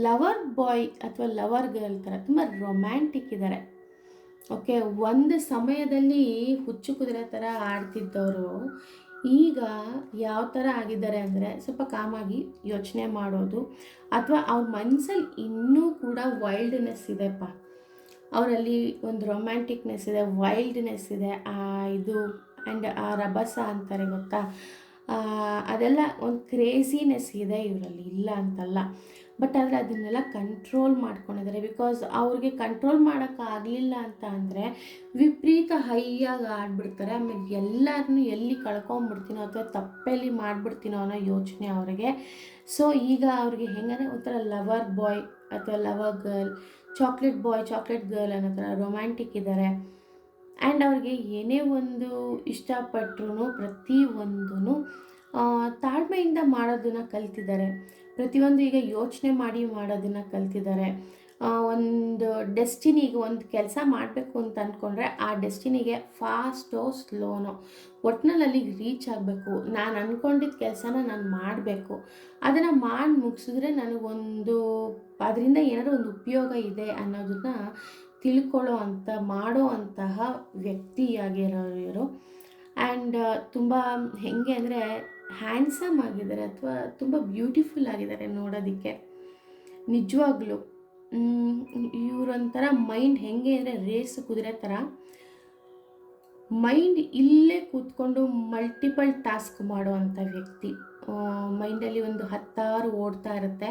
ಲವರ್ ಬಾಯ್ ಅಥವಾ ಲವರ್ ಗರ್ಲ್ ಥರ ತುಂಬ ರೊಮ್ಯಾಂಟಿಕ್ ಇದ್ದಾರೆ. ಓಕೆ, ಒಂದು ಸಮಯದಲ್ಲಿ ಹುಚ್ಚು ಕುದುರೆ ಥರ ಆಡ್ತಿದ್ದವರು ಈಗ ಯಾವ ಥರ ಆಗಿದ್ದಾರೆ ಅಂದರೆ ಸ್ವಲ್ಪ ಕಾಮಾಗಿ ಯೋಚನೆ ಮಾಡೋದು, ಅಥವಾ ಅವ್ರ ಮನಸ್ಸಲ್ಲಿ ಇನ್ನೂ ಕೂಡ ವೈಲ್ಡ್ನೆಸ್ ಇದೆಪ್ಪ, ಅವರಲ್ಲಿ ಒಂದು ರೊಮ್ಯಾಂಟಿಕ್ನೆಸ್ ಇದೆ, ವೈಲ್ಡ್ನೆಸ್ ಇದೆ. ಇದು ಆ್ಯಂಡ್ ಆ ರಭಸ ಅಂತಾರೆ ಗೊತ್ತಾ, ಅದೆಲ್ಲ ಒಂದು ಕ್ರೇಜಿನೆಸ್ ಇದೆ ಇವರಲ್ಲಿ, ಇಲ್ಲ ಅಂತಲ್ಲ. ಬಟ್ ಆದರೆ ಅದನ್ನೆಲ್ಲ ಕಂಟ್ರೋಲ್ ಮಾಡ್ಕೊಂಡಿದ್ದಾರೆ. ಬಿಕಾಸ್ ಅವ್ರಿಗೆ ಕಂಟ್ರೋಲ್ ಮಾಡೋಕ್ಕಾಗಲಿಲ್ಲ ಅಂತ ಅಂದರೆ ವಿಪರೀತ ಹೈಯಾಗಿ ಆಡ್ಬಿಡ್ತಾರೆ. ಆಮೇಲೆ ಎಲ್ಲರನ್ನೂ ಎಲ್ಲಿ ಕಳ್ಕೊಂಬಿಡ್ತೀನೋ ಅಥವಾ ತಪ್ಪೆಲ್ಲಿ ಮಾಡಿಬಿಡ್ತೀನೋ ಅನ್ನೋ ಯೋಚನೆ ಅವರಿಗೆ. ಸೊ ಈಗ ಅವ್ರಿಗೆ ಹೆಂಗಂದರೆ ಒಂಥರ ಲವರ್ ಬಾಯ್ ಅಥವಾ ಲವರ್ ಗರ್ಲ್, ಚಾಕ್ಲೇಟ್ ಬಾಯ್ ಚಾಕ್ಲೇಟ್ ಗರ್ಲ್ ಅನ್ನೋ ಥರ ರೊಮ್ಯಾಂಟಿಕ್ ಇದ್ದಾರೆ. ಆ್ಯಂಡ್ ಅವ್ರಿಗೆ ಏನೇ ಒಂದು ಇಷ್ಟಪಟ್ಟರು ಪ್ರತಿಯೊಂದೂ ತಾಳ್ಮೆಯಿಂದ ಮಾಡೋದನ್ನು ಕಲ್ತಿದ್ದಾರೆ. ಪ್ರತಿಯೊಂದು ಈಗ ಯೋಚನೆ ಮಾಡಿ ಮಾಡೋದನ್ನು ಕಲ್ತಿದ್ದಾರೆ. ಒಂದು ಡೆಸ್ಟಿನಿಗೆ ಒಂದು ಕೆಲಸ ಮಾಡಬೇಕು ಅಂತ ಅಂದ್ಕೊಂಡ್ರೆ ಆ ಡೆಸ್ಟಿನಿಗೆ ಫಾಸ್ಟೋ ಸ್ಲೋನೋ ಒಟ್ಟಿನಲ್ಲಿ ಅಲ್ಲಿಗೆ ರೀಚ್ ಆಗಬೇಕು. ನಾನು ಅಂದ್ಕೊಂಡಿದ್ದ ಕೆಲಸನ ನಾನು ಮಾಡಬೇಕು, ಅದನ್ನು ಮಾಡಿ ಮುಗಿಸಿದ್ರೆ ನನಗೊಂದು ಅದರಿಂದ ಏನಾದರೂ ಒಂದು ಉಪಯೋಗ ಇದೆ ಅನ್ನೋದನ್ನ ತಿಳ್ಕೊಳ್ಳೋ ಅಂಥ ಮಾಡೋ ಅಂತಹ ವ್ಯಕ್ತಿಯಾಗಿರೋರು ಇವರು. ಆ್ಯಂಡ್ ತುಂಬ ಹೆಂಗೆ ಅಂದರೆ ಹ್ಯಾಂಡ್ಸಮ್ ಆಗಿದ್ದಾರೆ ಅಥವಾ ತುಂಬ ಬ್ಯೂಟಿಫುಲ್ ಆಗಿದ್ದಾರೆ ನೋಡೋದಕ್ಕೆ. ನಿಜವಾಗ್ಲೂ ಇವರೊಂಥರ ಮೈಂಡ್ ಹೆಂಗೆ ಅಂದರೆ ರೇಸ್ ಕುದುರೆ ಥರ ಮೈಂಡ್ ಇಲ್ಲೇ ಕೂತ್ಕೊಂಡು ಮಲ್ಟಿಪಲ್ ಟಾಸ್ಕ್ ಮಾಡೋ ಅಂಥ ವ್ಯಕ್ತಿ. ಮೈಂಡಲ್ಲಿ ಒಂದು 10 ಓಡ್ತಾ ಇರುತ್ತೆ,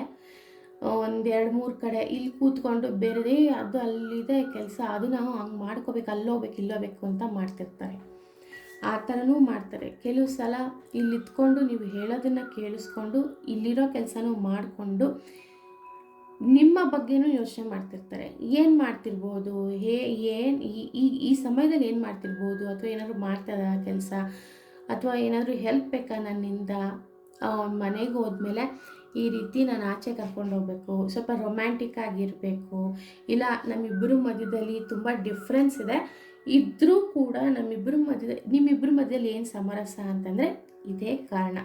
ಒಂದು 2-3 ಕಡೆ ಇಲ್ಲಿ ಕೂತ್ಕೊಂಡು ಬೇರೆದೇ ಅದು ಅಲ್ಲಿದೆ ಕೆಲಸ, ಅದು ನಾವು ಹಂಗೆ ಮಾಡ್ಕೋಬೇಕು, ಅಲ್ಲೋಗ್ಬೇಕು ಇಲ್ಲೋಗ್ಬೇಕು ಅಂತ ಮಾಡ್ತಿರ್ತಾರೆ. ಆ ಥರನೂ ಮಾಡ್ತಾರೆ. ಕೆಲವು ಸಲ ಇಲ್ಲಿ ಇದ್ಕೊಂಡು ನೀವು ಹೇಳೋದನ್ನು ಕೇಳಿಸ್ಕೊಂಡು ಇಲ್ಲಿರೋ ಕೆಲಸನೂ ಮಾಡಿಕೊಂಡು ನಿಮ್ಮ ಬಗ್ಗೆನೂ ಯೋಚನೆ ಮಾಡ್ತಿರ್ತಾರೆ. ಏನು ಮಾಡ್ತಿರ್ಬೋದು, ಏನು ಈ ಸಮಯದಲ್ಲಿ ಏನು ಮಾಡ್ತಿರ್ಬೋದು, ಅಥವಾ ಏನಾದರೂ ಮಾಡ್ತಾಯಿದ್ದ ಕೆಲಸ, ಅಥವಾ ಏನಾದರೂ ಹೆಲ್ಪ್ ಬೇಕಾ ನನ್ನಿಂದ, ಮನೆಗೆ ಹೋದ್ಮೇಲೆ ಈ ರೀತಿ ನಾನು ಆಚೆ ಕರ್ಕೊಂಡು ಹೋಗ್ಬೇಕು, ಸ್ವಲ್ಪ ರೊಮ್ಯಾಂಟಿಕ್ ಆಗಿರಬೇಕು, ಇಲ್ಲ ನಮ್ಮಿಬ್ಬರ ಮಧ್ಯದಲ್ಲಿ ತುಂಬ ಡಿಫ್ರೆನ್ಸ್ ಇದೆ, ಇದ್ದರೂ ಕೂಡ ನಿಮ್ಮಿಬ್ಬರ ಮಧ್ಯದಲ್ಲಿ ಏನು ಸಮರಸ ಅಂತಂದರೆ ಇದೇ ಕಾರಣ.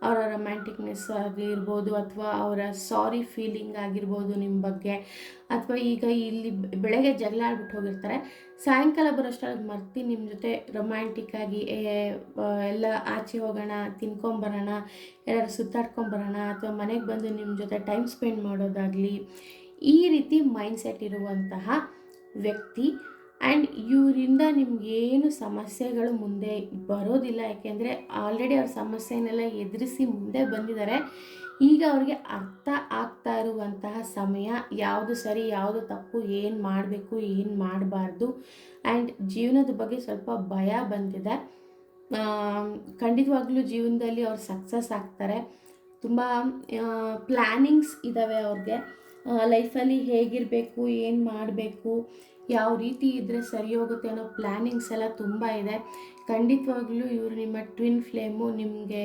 ಅವರ ರೊಮ್ಯಾಂಟಿಕ್ನೆಸ್ ಆಗಿರ್ಬೋದು, ಅಥವಾ ಅವರ ಸಾರಿ ಫೀಲಿಂಗ್ ಆಗಿರ್ಬೋದು ನಿಮ್ಮ ಬಗ್ಗೆ, ಅಥವಾ ಈಗ ಇಲ್ಲಿ ಬೆಳಗ್ಗೆ ಜಗಳ ಆಡ್ಬಿಟ್ಟು ಹೋಗಿರ್ತಾರೆ, ಸಾಯಂಕಾಲ ಬರೋಷ್ಟರಲ್ಲಿ ಮರ್ತಿ ನಿಮ್ಮ ಜೊತೆ ರೊಮ್ಯಾಂಟಿಕ್ಕಾಗಿ ಎಲ್ಲ ಆಚೆ ಹೋಗೋಣ, ತಿನ್ಕೊಂಬರೋಣ, ಎಲ್ಲರೂ ಸುತ್ತಾಡ್ಕೊಂಬರೋಣ, ಅಥವಾ ಮನೆಗೆ ಬಂದು ನಿಮ್ಮ ಜೊತೆ ಟೈಮ್ ಸ್ಪೆಂಡ್ ಮಾಡೋದಾಗಲಿ, ಈ ರೀತಿ ಮೈಂಡ್ಸೆಟ್ ಇರುವಂತಹ ವ್ಯಕ್ತಿ. ಆ್ಯಂಡ್ ಇವರಿಂದ ನಿಮಗೇನು ಸಮಸ್ಯೆಗಳು ಮುಂದೆ ಬರೋದಿಲ್ಲ, ಯಾಕೆಂದರೆ ಆಲ್ರೆಡಿ ಅವ್ರ ಸಮಸ್ಯೆನೆಲ್ಲ ಎದುರಿಸಿ ಮುಂದೆ ಬಂದಿದ್ದಾರೆ. ಈಗ ಅವ್ರಿಗೆ ಅರ್ಥ ಆಗ್ತಾ ಇರುವಂತಹ ಸಮಯ, ಯಾವುದು ಸರಿ ಯಾವುದು ತಪ್ಪು, ಏನು ಮಾಡಬೇಕು ಏನು ಮಾಡಬಾರ್ದು. ಆ್ಯಂಡ್ ಜೀವನದ ಬಗ್ಗೆ ಸ್ವಲ್ಪ ಭಯ ಬಂದಿದೆ. ಖಂಡಿತವಾಗ್ಲೂ ಜೀವನದಲ್ಲಿ ಅವ್ರು ಸಕ್ಸಸ್ ಆಗ್ತಾರೆ. ತುಂಬ ಪ್ಲ್ಯಾನಿಂಗ್ಸ್ ಇದ್ದಾವೆ ಅವ್ರಿಗೆ, ಲೈಫಲ್ಲಿ ಹೇಗಿರಬೇಕು, ಏನು ಮಾಡಬೇಕು, ಯಾವ ರೀತಿ ಇದ್ದರೆ ಸರಿ ಹೋಗುತ್ತೆ ಅನ್ನೋ ಪ್ಲ್ಯಾನಿಂಗ್ಸ್ ಎಲ್ಲ ತುಂಬ ಇದೆ. ಖಂಡಿತವಾಗ್ಲೂ ಇವರು ನಿಮ್ಮ ಟ್ವಿನ್ ಫ್ಲೇಮು. ನಿಮಗೆ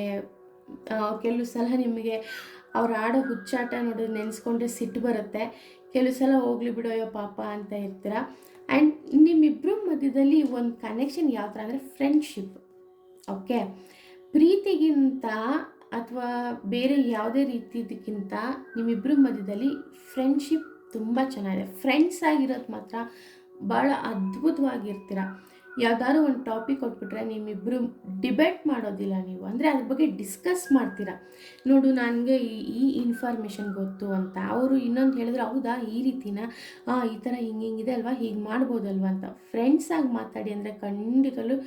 ಕೆಲವು ಸಲ ನಿಮಗೆ ಅವ್ರು ಆಡೋ ಹುಚ್ಚಾಟ ನೋಡೋದು ನೆನೆಸ್ಕೊಂಡ್ರೆ ಸಿಟ್ಟು ಬರುತ್ತೆ, ಕೆಲವು ಸಲ ಹೋಗ್ಲಿ ಬಿಡೋಯೋ ಪಾಪ ಅಂತ ಇರ್ತೀರ. ಆ್ಯಂಡ್ ನಿಮ್ಮಿಬ್ಬರ ಮಧ್ಯದಲ್ಲಿ ಒಂದು ಕನೆಕ್ಷನ್ ಯಾವ ಥರ ಅಂದರೆ ಫ್ರೆಂಡ್ಶಿಪ್. ಓಕೆ, ಪ್ರೀತಿಗಿಂತ ಅಥವಾ ಬೇರೆ ಯಾವುದೇ ರೀತಿದಕ್ಕಿಂತ ನಿಮ್ಮಿಬ್ಬರ ಮಧ್ಯದಲ್ಲಿ ಫ್ರೆಂಡ್ಶಿಪ್ ತುಂಬ ಚೆನ್ನಾಗಿದೆ. ಫ್ರೆಂಡ್ಸ್ ಆಗಿರೋದು ಮಾತ್ರ ಭಾಳ ಅದ್ಭುತವಾಗಿರ್ತೀರ. ಯಾವ್ದಾದ್ರು ಒಂದು ಟಾಪಿಕ್ ಕೊಟ್ಬಿಟ್ರೆ ನಿಮ್ಮಿಬ್ಬರು ಡಿಬೇಟ್ ಮಾಡೋದಿಲ್ಲ ನೀವು, ಅಂದರೆ ಅದ್ರ ಬಗ್ಗೆ ಡಿಸ್ಕಸ್ ಮಾಡ್ತೀರಾ. ನೋಡು ನನಗೆ ಈ ಇನ್ಫಾರ್ಮೇಷನ್ ಗೊತ್ತು ಅಂತ, ಅವರು ಇನ್ನೊಂದು ಹೇಳಿದ್ರೆ ಹೌದಾ ಈ ರೀತಿನ, ಈ ಥರ ಹಿಂಗಿದೆ ಅಲ್ವಾ, ಹೀಗೆ ಮಾಡ್ಬೋದಲ್ವ ಅಂತ. ಫ್ರೆಂಡ್ಸಾಗಿ ಮಾತಾಡಿ ಅಂದರೆ ಖಂಡಿತಲ್ಲೂ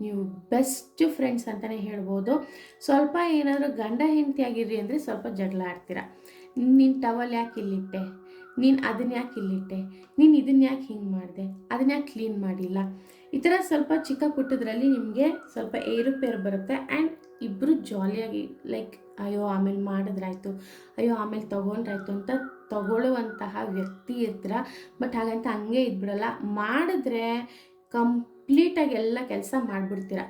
ನೀವು ಬೆಸ್ಟ್ ಫ್ರೆಂಡ್ಸ್ ಅಂತಲೇ ಹೇಳ್ಬೋದು. ಸ್ವಲ್ಪ ಏನಾದರೂ ಗಂಡ ಹೆಂಡತಿ ಆಗಿರ್ರಿ ಅಂದರೆ ಸ್ವಲ್ಪ ಜಗಳ ಆಡ್ತೀರ. ನೀನು ಟವಲ್ ಯಾಕೆ ಇಲ್ಲಿಟ್ಟೆ, ನೀನು ಅದನ್ನ ಯಾಕೆ ಇಲ್ಲಿಟ್ಟೆ, ನೀನು ಇದನ್ನ ಯಾಕೆ ಹಿಂಗೆ ಮಾಡಿದೆ, ಅದನ್ನ ಯಾಕೆ ಕ್ಲೀನ್ ಮಾಡಿಲ್ಲ, ಈ ಥರ ಸ್ವಲ್ಪ ಚಿಕ್ಕ ಪುಟ್ಟದ್ರಲ್ಲಿ ನಿಮಗೆ ಸ್ವಲ್ಪ ಏರುಪೇರು ಬರುತ್ತೆ. ಆ್ಯಂಡ್ ಇಬ್ಬರು ಜಾಲಿಯಾಗಿ ಲೈಕ್ ಅಯ್ಯೋ ಆಮೇಲೆ ಮಾಡಿದ್ರಾಯ್ತು, ಅಯ್ಯೋ ಆಮೇಲೆ ತೊಗೊಂಡ್ರಾಯ್ತು ಅಂತ ತಗೊಳ್ಳುವಂತಹ ವ್ಯಕ್ತಿ ಇರ್ತೀರ. ಬಟ್ ಹಾಗಂತ ಹಂಗೆ ಇದ್ಬಿಡಲ್ಲ, ಮಾಡಿದ್ರೆ ಕಂಪ್ಲೀಟಾಗಿ ಎಲ್ಲ ಕೆಲಸ ಮಾಡಿಬಿಡ್ತೀರ.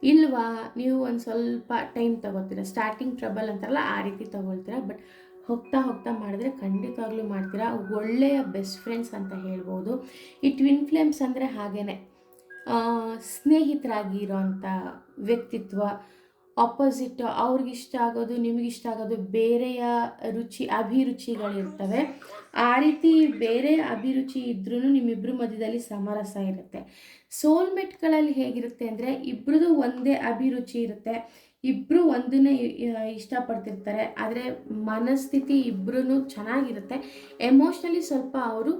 ಇಲ್ವಾ ನೀವು ಒಂದು ಸ್ವಲ್ಪ ಟೈಮ್ ತೊಗೋತೀರ, ಸ್ಟಾರ್ಟಿಂಗ್ ಟ್ರಬಲ್ ಅಂತಾರಲ್ಲ ಆ ರೀತಿ ತೊಗೊಳ್ತೀರ. ಬಟ್ ಹೋಗ್ತಾ ಹೋಗ್ತಾ ಮಾಡಿದ್ರೆ ಖಂಡಿತವಾಗ್ಲೂ ಮಾಡ್ತೀರಾ. ಒಳ್ಳೆಯ ಬೆಸ್ಟ್ ಫ್ರೆಂಡ್ಸ್ ಅಂತ ಹೇಳ್ಬೋದು. ಈ ಟ್ವಿನ್ ಫ್ಲೇಮ್ಸ್ ಅಂದರೆ ಹಾಗೇ ಸ್ನೇಹಿತರಾಗಿ ಇರೋವಂಥ ವ್ಯಕ್ತಿತ್ವ. ಆಪೋಸಿಟ್ ಅವ್ರಿಗಿಷ್ಟ ಆಗೋದು ನಿಮಗಿಷ್ಟ ಆಗೋದು ಬೇರೆಯ ಅಭಿರುಚಿಗಳಿರ್ತವೆ. ಆ ರೀತಿ ಬೇರೆ ಅಭಿರುಚಿ ಇದ್ರೂ ನಿಮ್ಮಿಬ್ಬರ ಮಧ್ಯದಲ್ಲಿ ಸಮರಸ ಇರುತ್ತೆ. ಸೋಲ್ಮೇಟ್ಗಳಲ್ಲಿ ಹೇಗಿರುತ್ತೆ ಅಂದರೆ ಇಬ್ಬರದು ಒಂದೇ ಅಭಿರುಚಿ ಇರುತ್ತೆ, ಇಬ್ಬರು ಒಂದನ್ನೇ ಇಷ್ಟಪಡ್ತಿರ್ತಾರೆ. ಆದರೆ ಮನಸ್ಥಿತಿ ಇಬ್ಬರೂ ಚೆನ್ನಾಗಿರುತ್ತೆ. ಎಮೋಷ್ನಲಿ ಸ್ವಲ್ಪ ಅವರು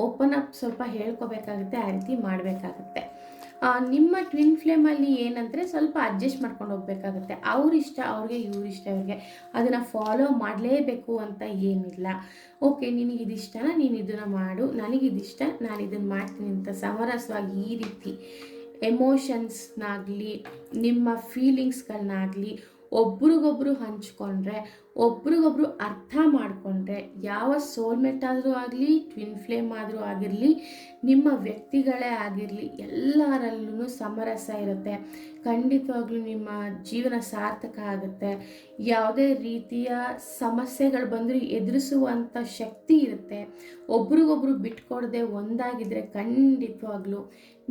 ಓಪನ್ ಅಪ್ ಸ್ವಲ್ಪ ಹೇಳ್ಕೊಬೇಕಾಗುತ್ತೆ, ಆ ರೀತಿ ಮಾಡಬೇಕಾಗುತ್ತೆ. ನಿಮ್ಮ ಟ್ವಿನ್ ಫ್ಲೇಮಲ್ಲಿ ಏನಂದರೆ ಸ್ವಲ್ಪ ಅಡ್ಜಸ್ಟ್ ಮಾಡ್ಕೊಂಡು ಹೋಗ್ಬೇಕಾಗುತ್ತೆ. ಅವ್ರಿಷ್ಟ ಅವ್ರಿಗೆ, ಇವ್ರಿಷ್ಟ ಇವ್ರಿಗೆ, ಅದನ್ನು ಫಾಲೋ ಮಾಡಲೇಬೇಕು ಅಂತ ಏನಿಲ್ಲ. ಓಕೆ, ನಿನಗಿದಿಷ್ಟನ ನೀನು ಇದನ್ನು ಮಾಡು, ನನಗಿದಿಷ್ಟ ನಾನು ಇದನ್ನು ಮಾಡ್ತೀನಿ ಅಂತ ಸಮರಸವಾಗಿ ಈ ರೀತಿ ಎಮೋಷನ್ಸ್ನಾಗಲಿ ನಿಮ್ಮ ಫೀಲಿಂಗ್ಸ್ಗಳನ್ನಾಗಲಿ ಒಬ್ರಿಗೊಬ್ರು ಹಂಚ್ಕೊಂಡ್ರೆ, ಒಬ್ರಿಗೊಬ್ರು ಅರ್ಥ ಮಾಡಿಕೊಂಡ್ರೆ, ಯಾವ ಸೋಲ್ಮೇಟ್ ಆದರೂ ಆಗಲಿ ಟ್ವಿನ್ ಫ್ಲೇಮ್ ಆದರೂ ಆಗಿರಲಿ, ನಿಮ್ಮ ವ್ಯಕ್ತಿಗಳೇ ಆಗಿರಲಿ, ಎಲ್ಲರಲ್ಲೂ ಸಮರಸ ಇರುತ್ತೆ. ಖಂಡಿತವಾಗ್ಲೂ ನಿಮ್ಮ ಜೀವನ ಸಾರ್ಥಕ ಆಗುತ್ತೆ. ಯಾವುದೇ ರೀತಿಯ ಸಮಸ್ಯೆಗಳು ಬಂದರೂ ಎದುರಿಸುವಂಥ ಶಕ್ತಿ ಇರುತ್ತೆ. ಒಬ್ರಿಗೊಬ್ರು ಬಿಟ್ಕೊಡದೆ ಒಂದಾಗಿದ್ದರೆ ಖಂಡಿತವಾಗ್ಲೂ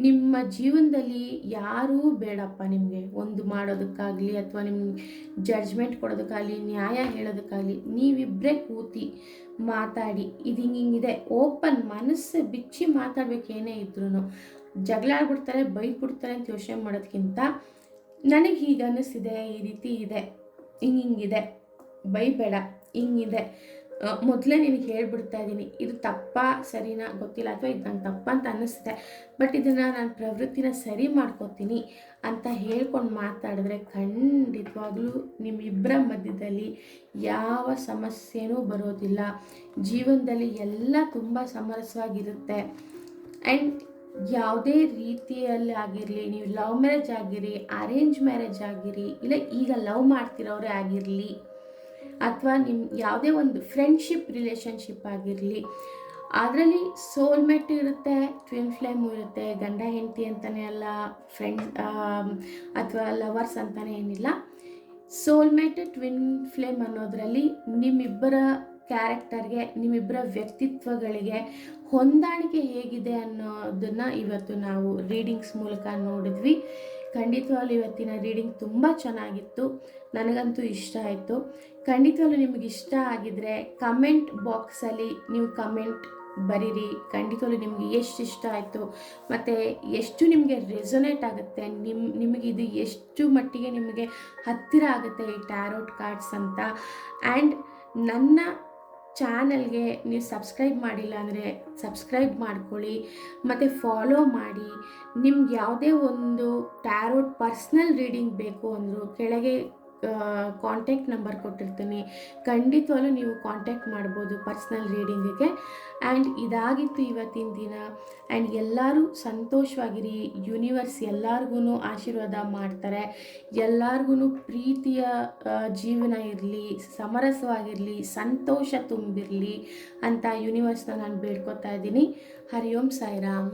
ನಿಮ್ಮ ಜೀವನದಲ್ಲಿ ಯಾರೂ ಬೇಡಪ್ಪ. ನಿಮಗೆ ಒಂದು ಮಾಡೋದಕ್ಕಾಗಲಿ ಅಥವಾ ನಿಮ್ಗೆ ಜಡ್ಜ್ಮೆಂಟ್ ಕೊಡೋದಕ್ಕಾಗಲಿ, ನ್ಯಾಯ ಹೇಳೋದಕ್ಕಾಗಲಿ, ನೀವಿಬ್ಬರೇ ಕೂತಿ ಮಾತಾಡಿ ಇದು ಹಿಂಗಿದೆ ಓಪನ್ ಮನಸ್ಸು ಬಿಚ್ಚಿ ಮಾತಾಡ್ಬೇಕು. ಏನೇ ಇದ್ರೂ ಜಗಳ ಆಡ್ಬಿಡ್ತಾರೆ, ಬೈದ್ಬಿಡ್ತಾರೆ ಅಂತ ಯೋಚನೆ ಮಾಡೋದಕ್ಕಿಂತ ನನಗೆ ಹೀಗೆ ಅನ್ನಿಸ್ತಿದೆ, ಈ ರೀತಿ ಇದೆ, ಹಿಂಗಿದೆ, ಬೈಬೇಡ, ಹಿಂಗಿದೆ, ಮೊದಲೇ ನಿನಗೆ ಹೇಳ್ಬಿಡ್ತಾ ಇದ್ದೀನಿ, ಇದು ತಪ್ಪಾ ಸರಿನಾ ಗೊತ್ತಿಲ್ಲ, ಅಥವಾ ಇದು ನಂಗೆ ತಪ್ಪ ಅಂತ ಅನ್ನಿಸ್ತಿದೆ, ಬಟ್ ಇದನ್ನು ನಾನು ಪ್ರವೃತ್ತಿನ ಸರಿ ಮಾಡ್ಕೋತೀನಿ ಅಂತ ಹೇಳ್ಕೊಂಡು ಮಾತಾಡಿದ್ರೆ ಖಂಡಿತವಾಗ್ಲೂ ನಿಮ್ಮಿಬ್ಬರ ಮಧ್ಯದಲ್ಲಿ ಯಾವ ಸಮಸ್ಯೆನೂ ಬರೋದಿಲ್ಲ. ಜೀವನದಲ್ಲಿ ಎಲ್ಲ ತುಂಬ ಸಮರಸವಾಗಿರುತ್ತೆ. ಆ್ಯಂಡ್ ಯಾವುದೇ ರೀತಿಯಲ್ಲಿ ಆಗಿರಲಿ, ನೀವು ಲವ್ ಮ್ಯಾರೇಜ್ ಆಗಿರಿ, ಅರೇಂಜ್ ಮ್ಯಾರೇಜ್ ಆಗಿರಿ, ಇಲ್ಲ ಈಗ ಲವ್ ಮಾಡ್ತಿರೋರೇ ಆಗಿರಲಿ, ಅಥವಾ ನಿಮ್ಮ ಯಾವುದೇ ಒಂದು ಫ್ರೆಂಡ್ಶಿಪ್ ರಿಲೇಷನ್ಶಿಪ್ ಆಗಿರಲಿ, ಅದರಲ್ಲಿ ಸೋಲ್ಮೇಟ್ ಇರುತ್ತೆ, ಟ್ವಿನ್ ಫ್ಲೇಮು ಇರುತ್ತೆ. ಗಂಡ ಹೆಂಡತಿ ಅಂತಲೇ ಅಲ್ಲ, ಫ್ರೆಂಡ್ಸ್ ಅಥವಾ ಲವರ್ಸ್ ಅಂತಲೇ ಏನಿಲ್ಲ. ಸೋಲ್ಮೇಟ್ ಟ್ವಿನ್ ಫ್ಲೇಮ್ ಅನ್ನೋದರಲ್ಲಿ ನಿಮ್ಮಿಬ್ಬರ ಕ್ಯಾರೆಕ್ಟರ್ಗೆ, ನಿಮ್ಮಿಬ್ಬರ ವ್ಯಕ್ತಿತ್ವಗಳಿಗೆ ಹೊಂದಾಣಿಕೆ ಹೇಗಿದೆ ಅನ್ನೋದನ್ನು ಇವತ್ತು ನಾವು ರೀಡಿಂಗ್ಸ್ ಮೂಲಕ ನೋಡಿದ್ವಿ. ಖಂಡಿತವಾಗ್ಲೂ ಇವತ್ತಿನ ರೀಡಿಂಗ್ ತುಂಬ ಚೆನ್ನಾಗಿತ್ತು, ನನಗಂತೂ ಇಷ್ಟ ಆಯಿತು. ಖಂಡಿತವಾಗ್ಲೂ ನಿಮಗೆ ಇಷ್ಟ ಆಗಿದ್ರೆ ಕಮೆಂಟ್ ಬಾಕ್ಸಲ್ಲಿ ನೀವು ಕಮೆಂಟ್ ಬರೀರಿ. ಖಂಡಿತವಾಗ್ಲೂ ನಿಮಗೆ ಎಷ್ಟು ಇಷ್ಟ ಆಯಿತು ಮತ್ತು ಎಷ್ಟು ನಿಮಗೆ ರೆಸೊನೇಟ್ ಆಗುತ್ತೆ, ನಿಮಗೆ ಇದು ಎಷ್ಟು ಮಟ್ಟಿಗೆ ನಿಮಗೆ ಹತ್ತಿರ ಆಗುತ್ತೆ ಈ ಟ್ಯಾರೋಟ್ ಕಾರ್ಡ್ಸ್ ಅಂತ. ಆ್ಯಂಡ್ ನನ್ನ ಚಾನಲ್ಗೆ ನೀವು ಸಬ್ಸ್ಕ್ರೈಬ್ ಮಾಡಿಲ್ಲ ಅಂದರೆ ಸಬ್ಸ್ಕ್ರೈಬ್ ಮಾಡ್ಕೊಳ್ಳಿ ಮತ್ತು ಫಾಲೋ ಮಾಡಿ. ನಿಮ್ಗೆ ಯಾವುದೇ ಒಂದು ಟ್ಯಾರೋಟ್ ಪರ್ಸ್ನಲ್ ರೀಡಿಂಗ್ ಬೇಕು ಅಂದರೂ ಕೆಳಗೆ ಕಾಂಟ್ಯಾಕ್ಟ್ ನಂಬರ್ ಕೊಟ್ಟಿರ್ತೀನಿ, ಖಂಡಿತವಾಗ್ಲೂ ನೀವು ಕಾಂಟ್ಯಾಕ್ಟ್ ಮಾಡ್ಬೋದು ಪರ್ಸ್ನಲ್ ರೀಡಿಂಗಿಗೆ. ಆ್ಯಂಡ್ ಇದಾಗಿತ್ತು ಇವತ್ತಿನ ದಿನ. ಆ್ಯಂಡ್ ಎಲ್ಲರೂ ಸಂತೋಷವಾಗಿರಿ. ಯೂನಿವರ್ಸ್ ಎಲ್ಲರಿಗೂ ಆಶೀರ್ವಾದ ಮಾಡ್ತಾರೆ. ಎಲ್ಲರಿಗೂ ಪ್ರೀತಿಯ ಜೀವನ ಇರಲಿ, ಸಮರಸವಾಗಿರಲಿ, ಸಂತೋಷ ತುಂಬಿರಲಿ ಅಂತ ಯೂನಿವರ್ಸ್ನ ನಾನು ಬೇಡ್ಕೊತಾ ಇದ್ದೀನಿ. ಹರಿ ಓಂ ಸಾಯಿರಾಮ್.